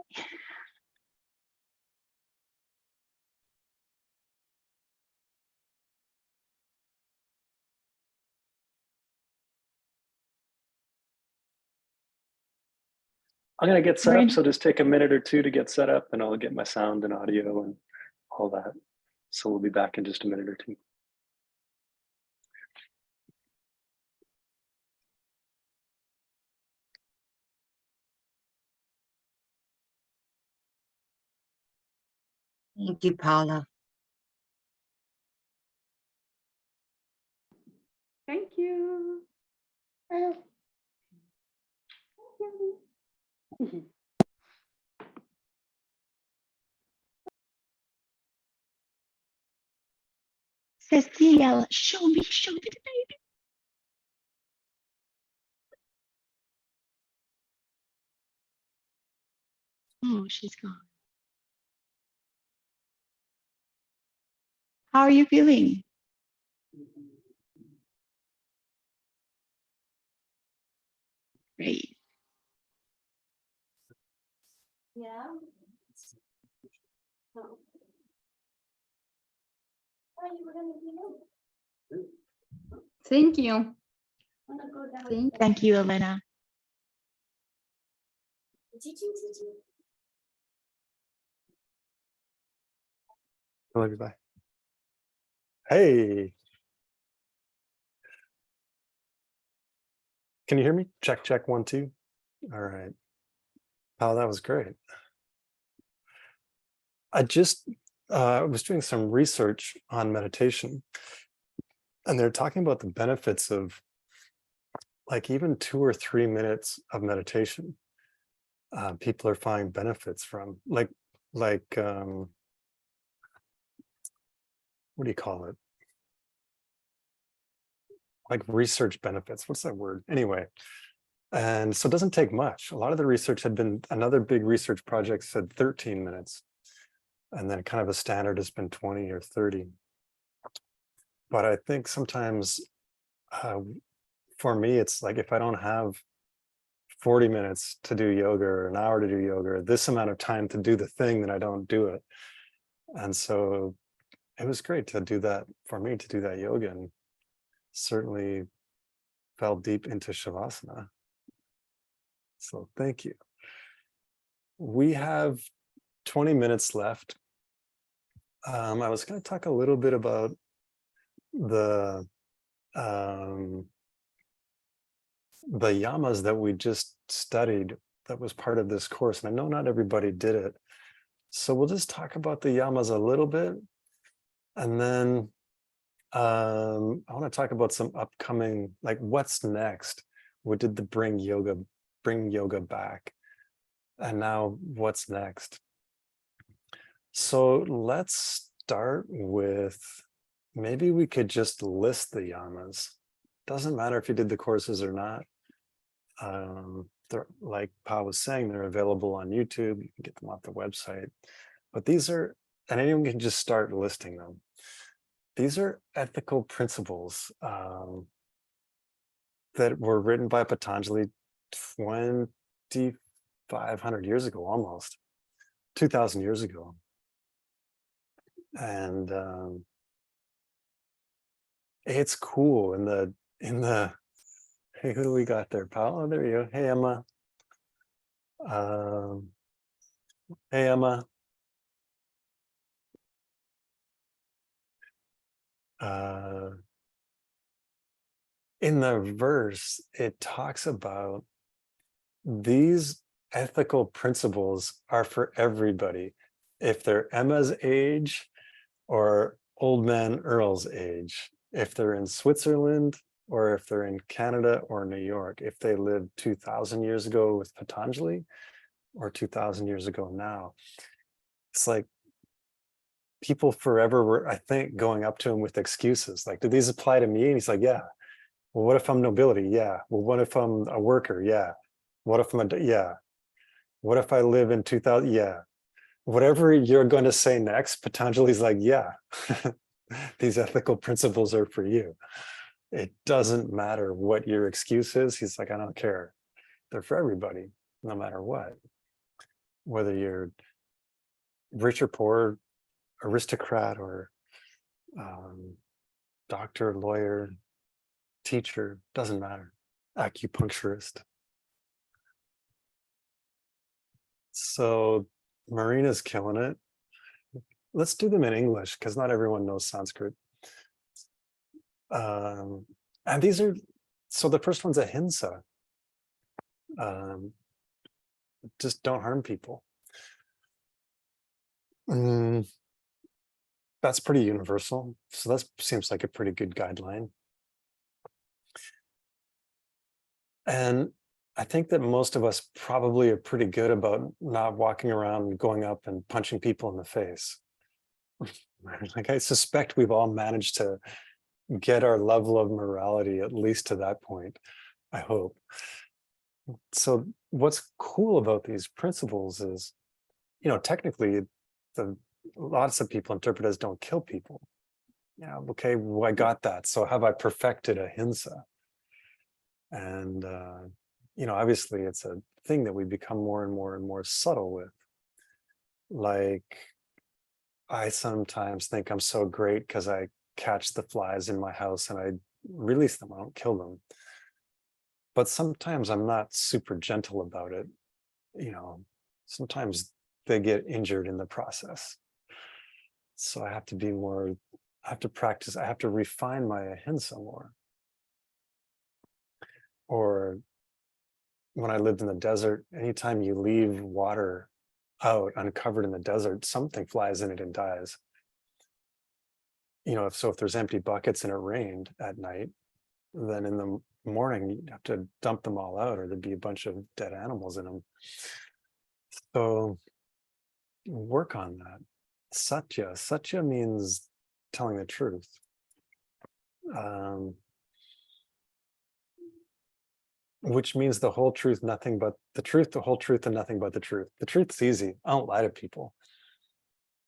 I'm gonna get set
We're
up,
in-
so just take a minute or two to get set up, and I'll get my sound and audio and all that. So we'll be back in just a minute or two.
Thank you, Paula.
Thank you. Cecilia, show me the baby. Oh, she's gone. How are you feeling? Great.
Yeah.
Thank you.
Thank you, Elena.
Love you, bye. Hey. Can you hear me? Check, check, 1, 2. All right. Oh, that was great. I just was doing some research on meditation, and they're talking about the benefits of like even 2 or 3 minutes of meditation. People are finding benefits from like what do you call it? Like research benefits. What's that word? Anyway, and so it doesn't take much. A lot of the research had been, another big research project said 13 minutes. And then kind of a standard has been 20 or 30. But I think sometimes for me, it's like if I don't have 40 minutes to do yoga or an hour to do yoga, or this amount of time to do the thing, then I don't do it. And so it was great to do that for me, to do that yoga, and certainly fell deep into Shavasana. So thank you. We have 20 minutes left. I was going to talk a little bit about the yamas that we just studied that was part of this course. And I know not everybody did it. So we'll just talk about the yamas a little bit. And then I want to talk about some upcoming, like what's next? What did the bring yoga back? And now what's next? So let's start with, maybe we could just list the yamas. Doesn't matter if you did the courses or not. They're, like Pa was saying, they're available on YouTube. You can get them off the website. But these are, and anyone can just start listing them. These are ethical principles that were written by Patanjali 2,500 years ago, almost 2,000 years ago. And it's cool in the hey, who do we got there, Paul? Oh, there you go. Hey, Emma. Hey, Emma. In the verse, it talks about these ethical principles are for everybody. If they're Emma's age or old man Earl's age, if they're in Switzerland or if they're in Canada or New York, if they lived 2,000 years ago with Patanjali or 2,000 years ago now. It's like people forever were, I think, going up to him with excuses. Like, do these apply to me? And he's like, yeah. Well, what if I'm nobility? Yeah. Well, what if I'm a worker? Yeah. What if I'm yeah. What if I live in 2000? Yeah. Whatever you're going to say next, Patanjali's like, yeah, these ethical principles are for you. It doesn't matter what your excuse is. He's like, I don't care. They're for everybody, no matter what. Whether you're rich or poor, aristocrat or doctor, lawyer, teacher, doesn't matter. Acupuncturist. So Marina's killing it. Let's do them in English because not everyone knows Sanskrit. And these are, so the first one's ahimsa. Just don't harm people. That's pretty universal. So that seems like a pretty good guideline. And I think that most of us probably are pretty good about not walking around going up and punching people in the face. Like I suspect we've all managed to get our level of morality at least to that point, I hope. So what's cool about these principles is, you know, technically lots of people interpret as don't kill people. Yeah, okay, well, I got that. So have I perfected ahimsa? And, you know, obviously it's a thing that we become more and more and more subtle with. Like, I sometimes think I'm so great because I catch the flies in my house and I release them, I don't kill them. But sometimes I'm not super gentle about it. You know, sometimes they get injured in the process. So I have to be more, I have to practice, I have to refine my ahimsa more. Or when I lived in the desert, anytime you leave water out uncovered in the desert, something flies in it and dies. You know, if there's empty buckets and it rained at night, then in the morning you have to dump them all out or there'd be a bunch of dead animals in them. So work on that. Satya means telling the truth. Which means the whole truth, nothing but the truth, the whole truth, and nothing but the truth. The truth's easy. I don't lie to people.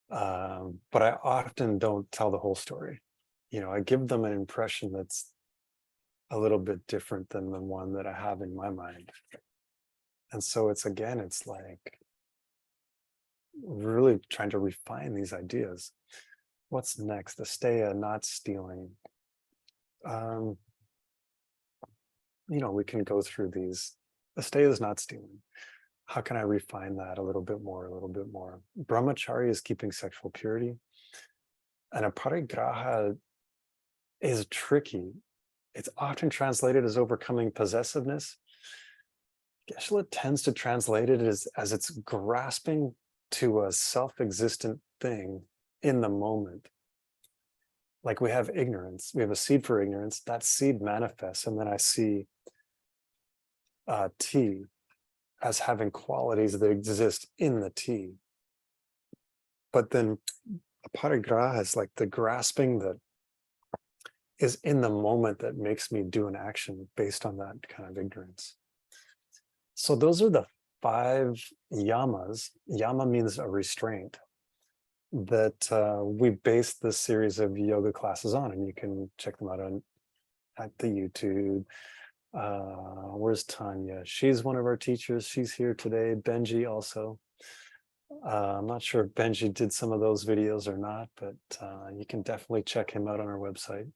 But I often don't tell the whole story. You know, I give them an impression that's a little bit different than the one that I have in my mind. And so it's like really trying to refine these ideas. What's next? Asteya, not stealing. You know, we can go through these. Asteya is not stealing. How can I refine that a little bit more, Brahmacharya is keeping sexual purity. And a parigraha is tricky. It's often translated as overcoming possessiveness. Geshe-la tends to translate it as it's grasping to a self-existent thing in the moment. Like we have ignorance, we have a seed for ignorance, that seed manifests, and then I see tea as having qualities that exist in the tea. But then a parigraha is like the grasping that is in the moment that makes me do an action based on that kind of ignorance. So those are the 5 yamas. Yama means a restraint that we base this series of yoga classes on, and you can check them out at the YouTube. Where's Tanya? She's one of our teachers. She's here today. Benji also. I'm not sure if Benji did some of those videos or not, but you can definitely check him out on our website.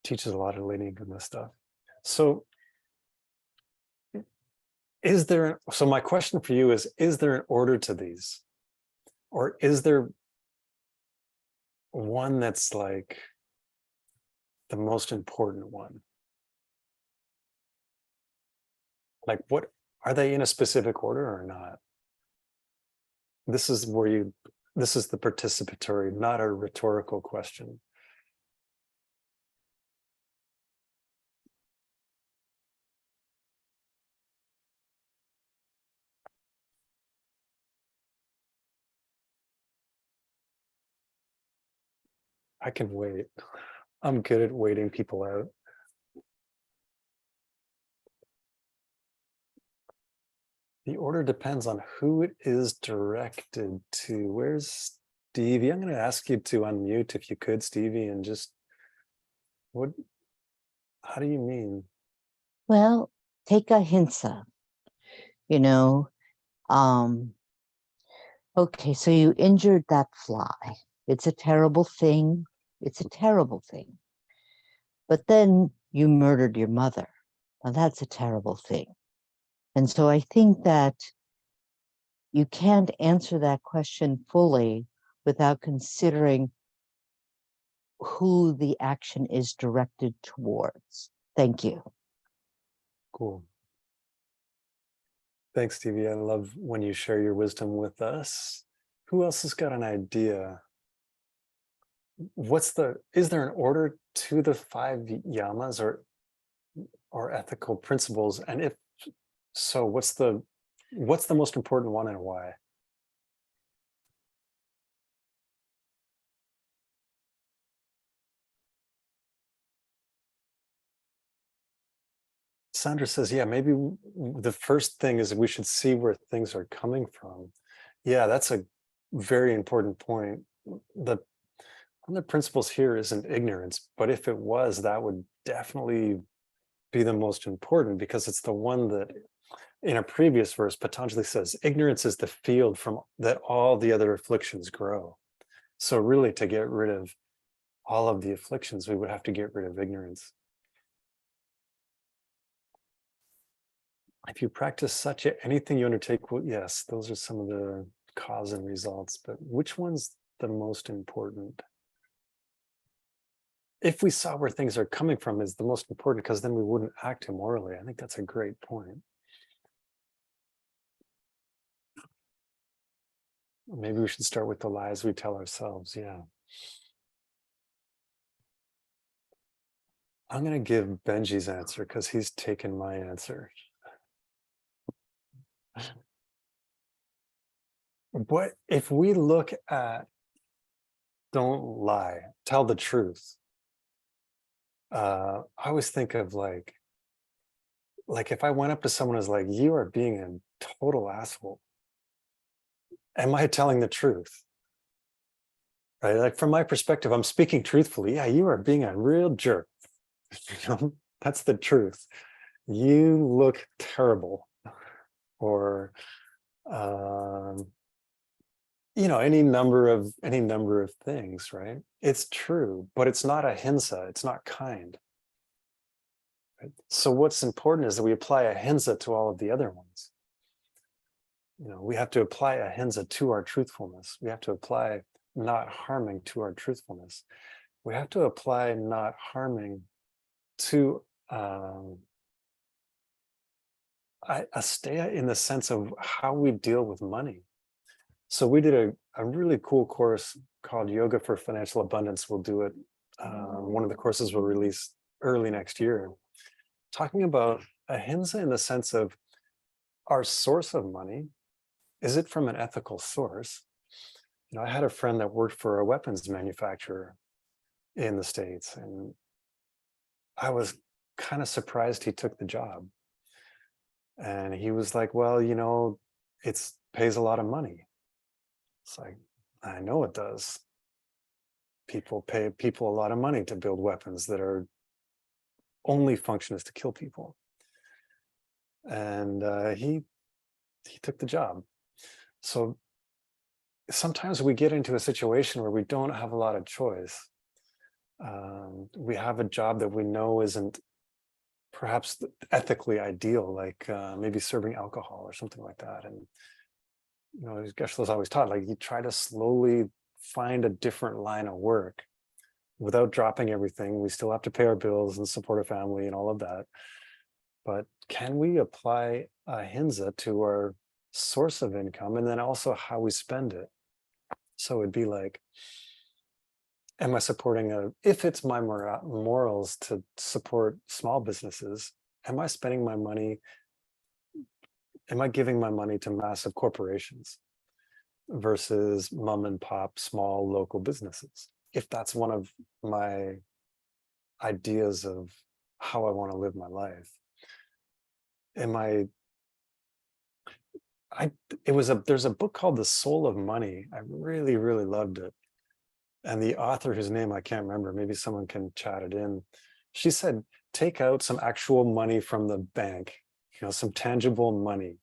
Teaches a lot of Lady Goodness stuff. So so my question for you is there an order to these? Or is there one that's like the most important one? Like, what are they in a specific order or not? This is the participatory, not a rhetorical question. I can wait. I'm good at waiting people out. The order depends on who it is directed to. Where's Stevie? I'm going to ask you to unmute if you could, Stevie, and just how do you mean?
Well, take ahimsa, you know. Okay, so you injured that fly. It's a terrible thing. It's a terrible thing. But then you murdered your mother. Now that's a terrible thing. And so I think that you can't answer that question fully without considering who the action is directed towards. Thank you.
Cool. Thanks, Stevie. I love when you share your wisdom with us. Who else has got an idea? Is there an order to the 5 yamas or ethical principles? And if so, what's the most important one and why? Sandra says, yeah, maybe the first thing is we should see where things are coming from. Yeah, that's a very important point. One of the principles here isn't ignorance, but if it was, that would definitely be the most important, because it's the one that in a previous verse, Patanjali says, ignorance is the field from that all the other afflictions grow. So really, to get rid of all of the afflictions, we would have to get rid of ignorance. If you practice anything you undertake, well, yes, those are some of the cause and results, but which one's the most important? If we saw where things are coming from is the most important, because then we wouldn't act immorally. I think that's a great point. Maybe we should start with the lies we tell ourselves. Yeah. I'm going to give Benji's answer because he's taken my answer. What if we look at don't lie, tell the truth? I always think of like if I went up to someone who's like, you are being a total asshole. Am I telling the truth? Right? Like from my perspective, I'm speaking truthfully. Yeah, you are being a real jerk. That's the truth. You look terrible. Or any number of things, right? It's true, but it's not ahimsa, it's not kind. Right? So what's important is that we apply ahimsa to all of the other ones. We have to apply ahimsa to our truthfulness. We have to apply not harming to our truthfulness. We have to apply not harming to asteya in the sense of how we deal with money. So we did a really cool course called Yoga for Financial Abundance. We'll do it. One of the courses will release early next year, talking about ahimsa in the sense of our source of money. Is it from an ethical source? I had a friend that worked for a weapons manufacturer in the States, and I was kind of surprised he took the job. And he was like, well, it pays a lot of money. It's like, I know it does. People pay people a lot of money to build weapons that are only function is to kill people. And he took the job. So sometimes we get into a situation where we don't have a lot of choice. We have a job that we know isn't perhaps ethically ideal, like maybe serving alcohol or something like that. And Geshe-la's always taught, like, you try to slowly find a different line of work without dropping everything. We still have to pay our bills and support a family and all of that. But can we apply ahimsa to our source of income and then also how we spend it? So it'd be like, am I supporting if it's my morals to support small businesses, am I spending my money? Am I giving my money to massive corporations versus mom and pop, small local businesses? If that's one of my ideas of how I want to live my life, there's a book called The Soul of Money. I really, really loved it. And the author, whose name I can't remember, maybe someone can chat it in. She said, take out some actual money from the bank, some tangible money,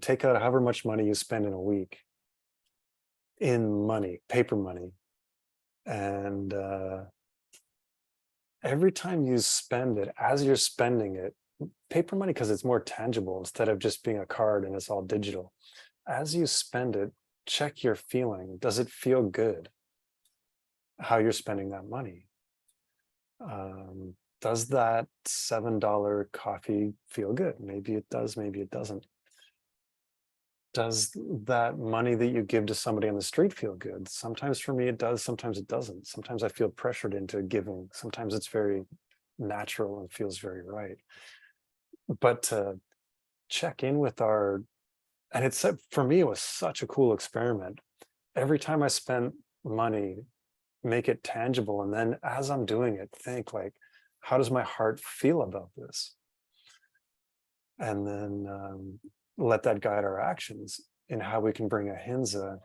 take out however much money you spend in a week in money, paper money. And every time you spend it, as you're spending it, paper money, because it's more tangible instead of just being a card and it's all digital. as you spend it, check your feeling. Does it feel good? How you're spending that money. Does that $7 coffee feel good? Maybe it does, maybe it doesn't. Does that money that you give to somebody on the street feel good? Sometimes for me it does, sometimes it doesn't. Sometimes I feel pressured into giving. Sometimes it's very natural and feels very right. But to check in with our, and it's, for me, it was such a cool experiment. Every time I spent money, make it tangible. And then as I'm doing it, think like, how does my heart feel about this? And then let that guide our actions in how we can bring ahimsa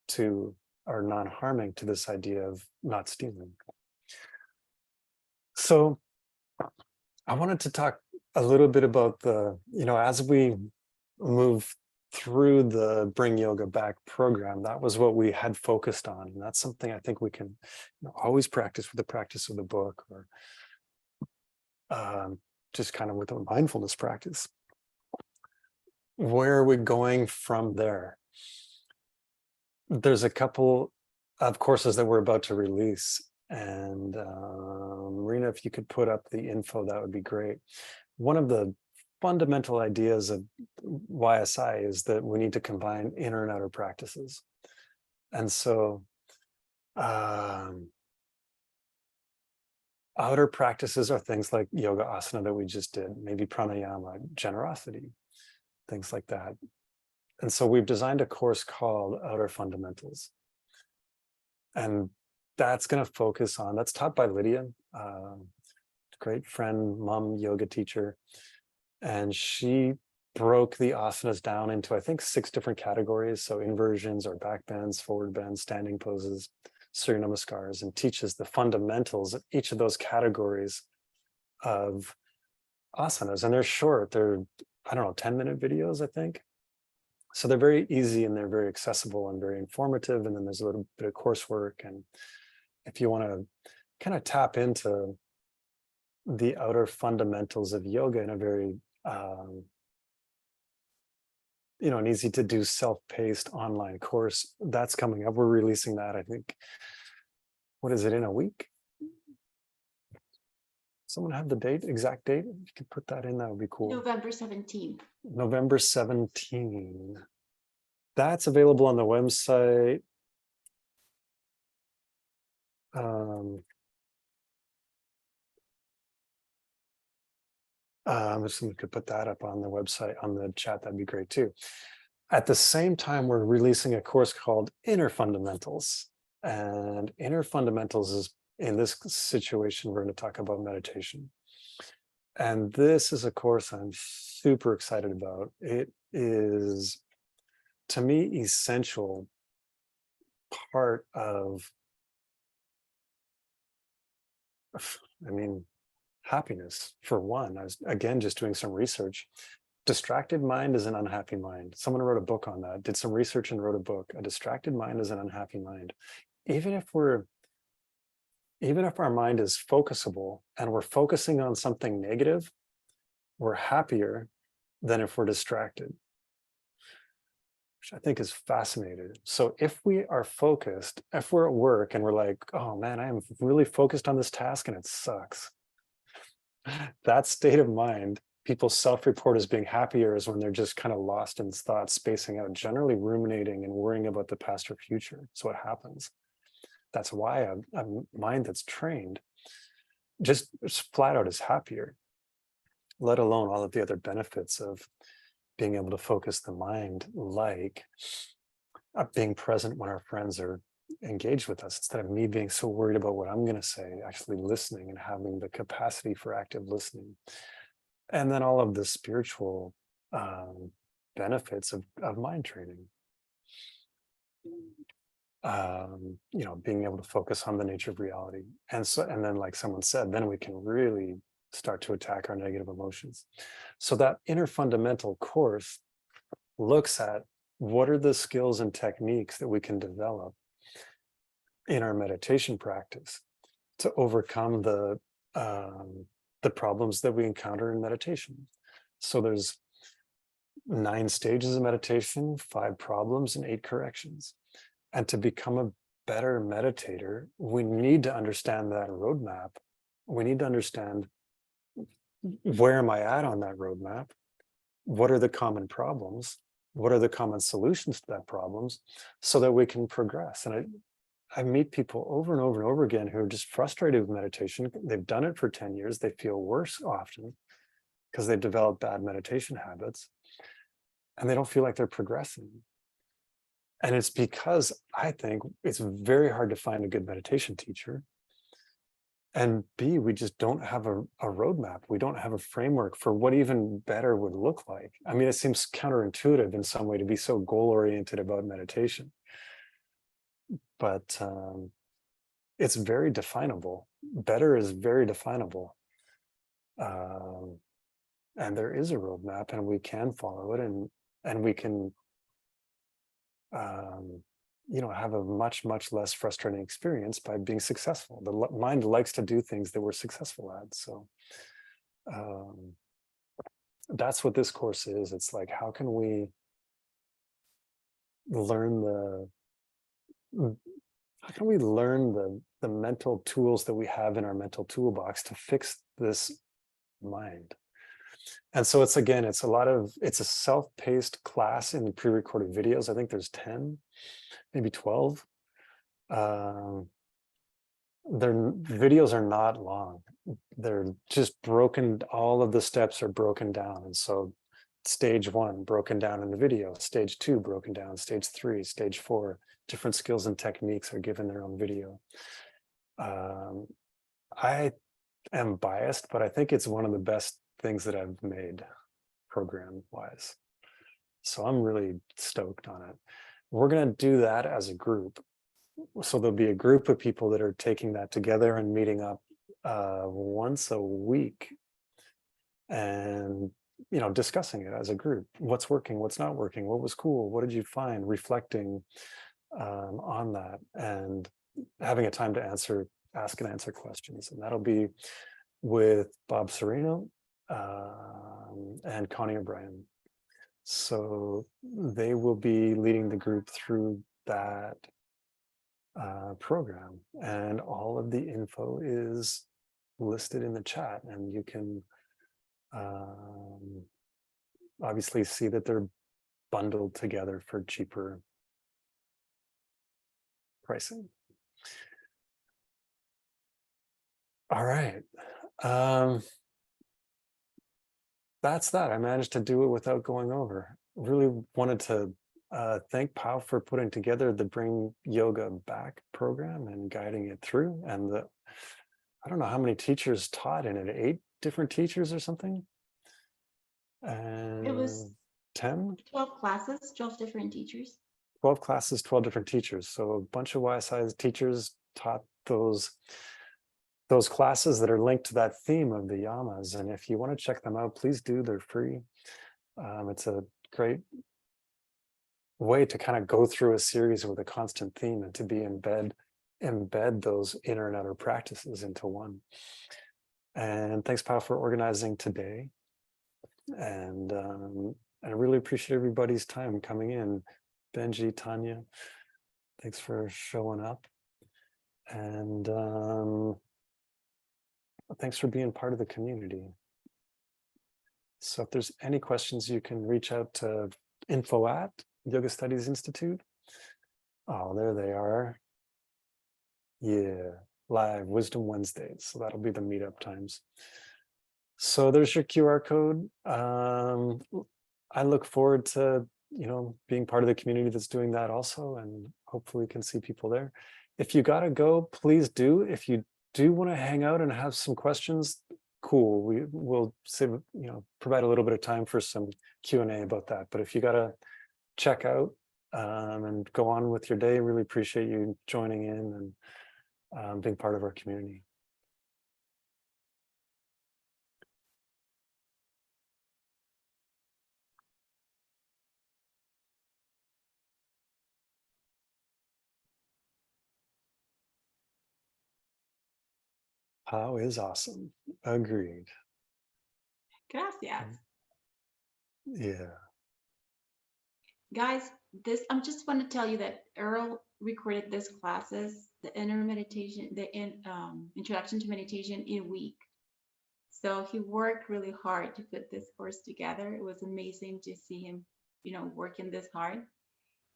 to our non-harming, to this idea of not stealing. So I wanted to talk a little bit about the, as we move through the Bring Yoga Back program, that was what we had focused on. And that's something I think we can always practice with the practice of the book, or just kind of with a mindfulness practice. Where are we going from there? There's a couple of courses that we're about to release. And Marina, if you could put up the info, that would be great. One of the fundamental ideas of YSI is that we need to combine inner and outer practices. And so outer practices are things like yoga asana that we just did, maybe pranayama, generosity, things like that. And so we've designed a course called Outer Fundamentals. And that's going to focus on, that's taught by Lydia, great friend, mom, yoga teacher. And she broke the asanas down into, I think, 6 different categories. So inversions or back bends, forward bends, standing poses, Surya Namaskars, and teaches the fundamentals of each of those categories of asanas. And they're short, they're, I don't know, 10-minute videos, I think. So they're very easy and they're very accessible and very informative. And then there's a little bit of coursework. And if you want to kind of tap into the outer fundamentals of yoga in a very, an easy to do self-paced online course, that's coming up. We're releasing that, I think, what is it, in a week? Someone have the date, exact date? If you could put that in, that would be cool.
November 17th.
November 17. That's available on the website. If someone could put that up on the website, on the chat, that'd be great too. At the same time, we're releasing a course called Inner Fundamentals. And Inner Fundamentals is, in this situation, we're going to talk about meditation. And this is a course I'm super excited about. It is, to me, essential part of, happiness, for one. I was, again, just doing some research. Distracted mind is an unhappy mind. Someone wrote a book on that, did some research and wrote a book. A distracted mind is an unhappy mind. Even if our mind is focusable and we're focusing on something negative, we're happier than if we're distracted, which I think is fascinating. So if we are focused, if we're at work and we're like, oh man, I am really focused on this task and it sucks. That state of mind, people self-report as being happier is when they're just kind of lost in thoughts, spacing out, generally ruminating and worrying about the past or future. So what happens? That's why a mind that's trained just flat out is happier, let alone all of the other benefits of being able to focus the mind, like being present when our friends are engaged with us, instead of me being so worried about what I'm going to say, actually listening and having the capacity for active listening. And then all of the spiritual benefits of mind training. Being able to focus on the nature of reality. And then, like someone said, then we can really start to attack our negative emotions. So that Inner Fundamental course looks at what are the skills and techniques that we can develop in our meditation practice to overcome the problems that we encounter in meditation. So there's 9 stages of meditation, 5 problems, and 8 corrections. And to become a better meditator, we need to understand that roadmap. We need to understand, where am I at on that roadmap? What are the common problems? What are the common solutions to that problems, so that we can progress? And I meet people over and over and over again who are just frustrated with meditation. They've done it for 10 years. They feel worse often because they've developed bad meditation habits, and they don't feel like they're progressing. And it's because I think it's very hard to find a good meditation teacher. And B, we just don't have a roadmap. We don't have a framework for what even better would look like. I mean, it seems counterintuitive in some way to be so goal-oriented about meditation. But it's very definable. Better is very definable. And there is a roadmap, and we can follow it, and we can have a much less frustrating experience by being successful. The mind likes to do things that we're successful at. So that's what this course is. It's like, how can we learn the mental tools that we have in our mental toolbox to fix this mind? And so it's a self-paced class in the pre-recorded videos. I think there's 10, maybe 12. Their videos are not long. They're just broken. All of the steps are broken down. And so stage 1 broken down in the video, stage 2 broken down, stage 3, stage 4, different skills and techniques are given their own video. I am biased, but I think it's one of the best things that I've made program wise. So I'm really stoked on it. We're going to do that as a group. So there'll be a group of people that are taking that together and meeting up once a week and discussing it as a group. What's working, what's not working, what was cool, what did you find, reflecting on that, and having a time to ask and answer questions. And that'll be with Bob Sereno and Connie O'Brien. So they will be leading the group through that program, and all of the info is listed in the chat, and you can obviously see that they're bundled together for cheaper pricing. All right. That's that. I managed to do it without going over. Really wanted to thank Pao for putting together the Bring Yoga Back program and guiding it through. And I don't know how many teachers taught in it, 8 different teachers or something? And
it was
10?
12 classes, 12 different teachers.
12 classes, 12 different teachers. So a bunch of YSI teachers taught those classes that are linked to that theme of the yamas. And if you want to check them out, please do. They're free. It's a great way to kind of go through a series with a constant theme and to be embed those inner and outer practices into one. And thanks, Pao, for organizing today. And I really appreciate everybody's time coming in. Benji, Tanya, thanks for showing up. And thanks for being part of the community. So if there's any questions, you can reach out to info@Yoga Studies Institute. Oh, there they are. Yeah, live Wisdom Wednesdays. So that'll be the meetup times. So there's your QR code. I look forward to, being part of the community that's doing that also, and hopefully can see people there. If you gotta go, please do. If you do want to hang out and have some questions, cool. We will save, provide a little bit of time for some Q&A about that. But if you gotta check out and go on with your day, really appreciate you joining in and being part of our community. Pao is awesome. Agreed.
Gracias.
Yeah.
Guys, I'm just want to tell you that Earl recorded this classes, the inner meditation, introduction to meditation in a week. So he worked really hard to put this course together. It was amazing to see him, working this hard.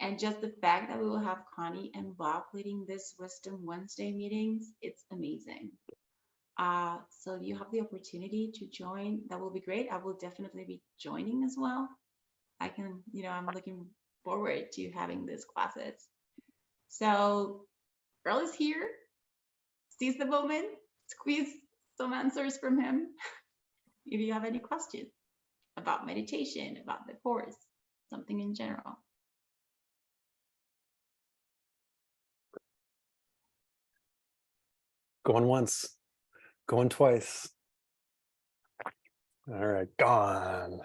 And just the fact that we will have Connie and Bob leading this Wisdom Wednesday meetings, it's amazing. So if you have the opportunity to join, that will be great. I will definitely be joining as well. I can, I'm looking forward to having these classes. So Earl is here. Seize the moment, squeeze some answers from him. If you have any questions about meditation, about the course, something in general.
Going once, going twice. All right, gone.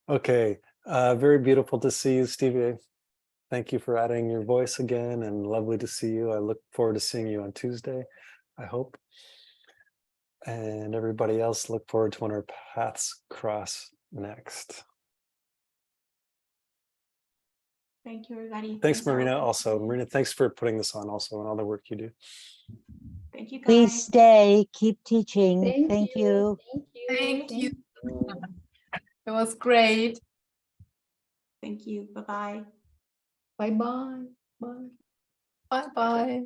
Okay, very beautiful to see you, Stevie. Thank you for adding your voice again, and lovely to see you. I look forward to seeing you on Tuesday, I hope. And everybody else, look forward to when our paths cross next.
Thank you, everybody.
Thanks, Marina.
Earl.
Also, Marina, thanks for putting this on also and all the work you do.
Thank you, guys.
Please stay, keep teaching. Thank you.
Thank you. It was great.
Thank you. Bye-bye.
Bye-bye. Bye.
Bye bye.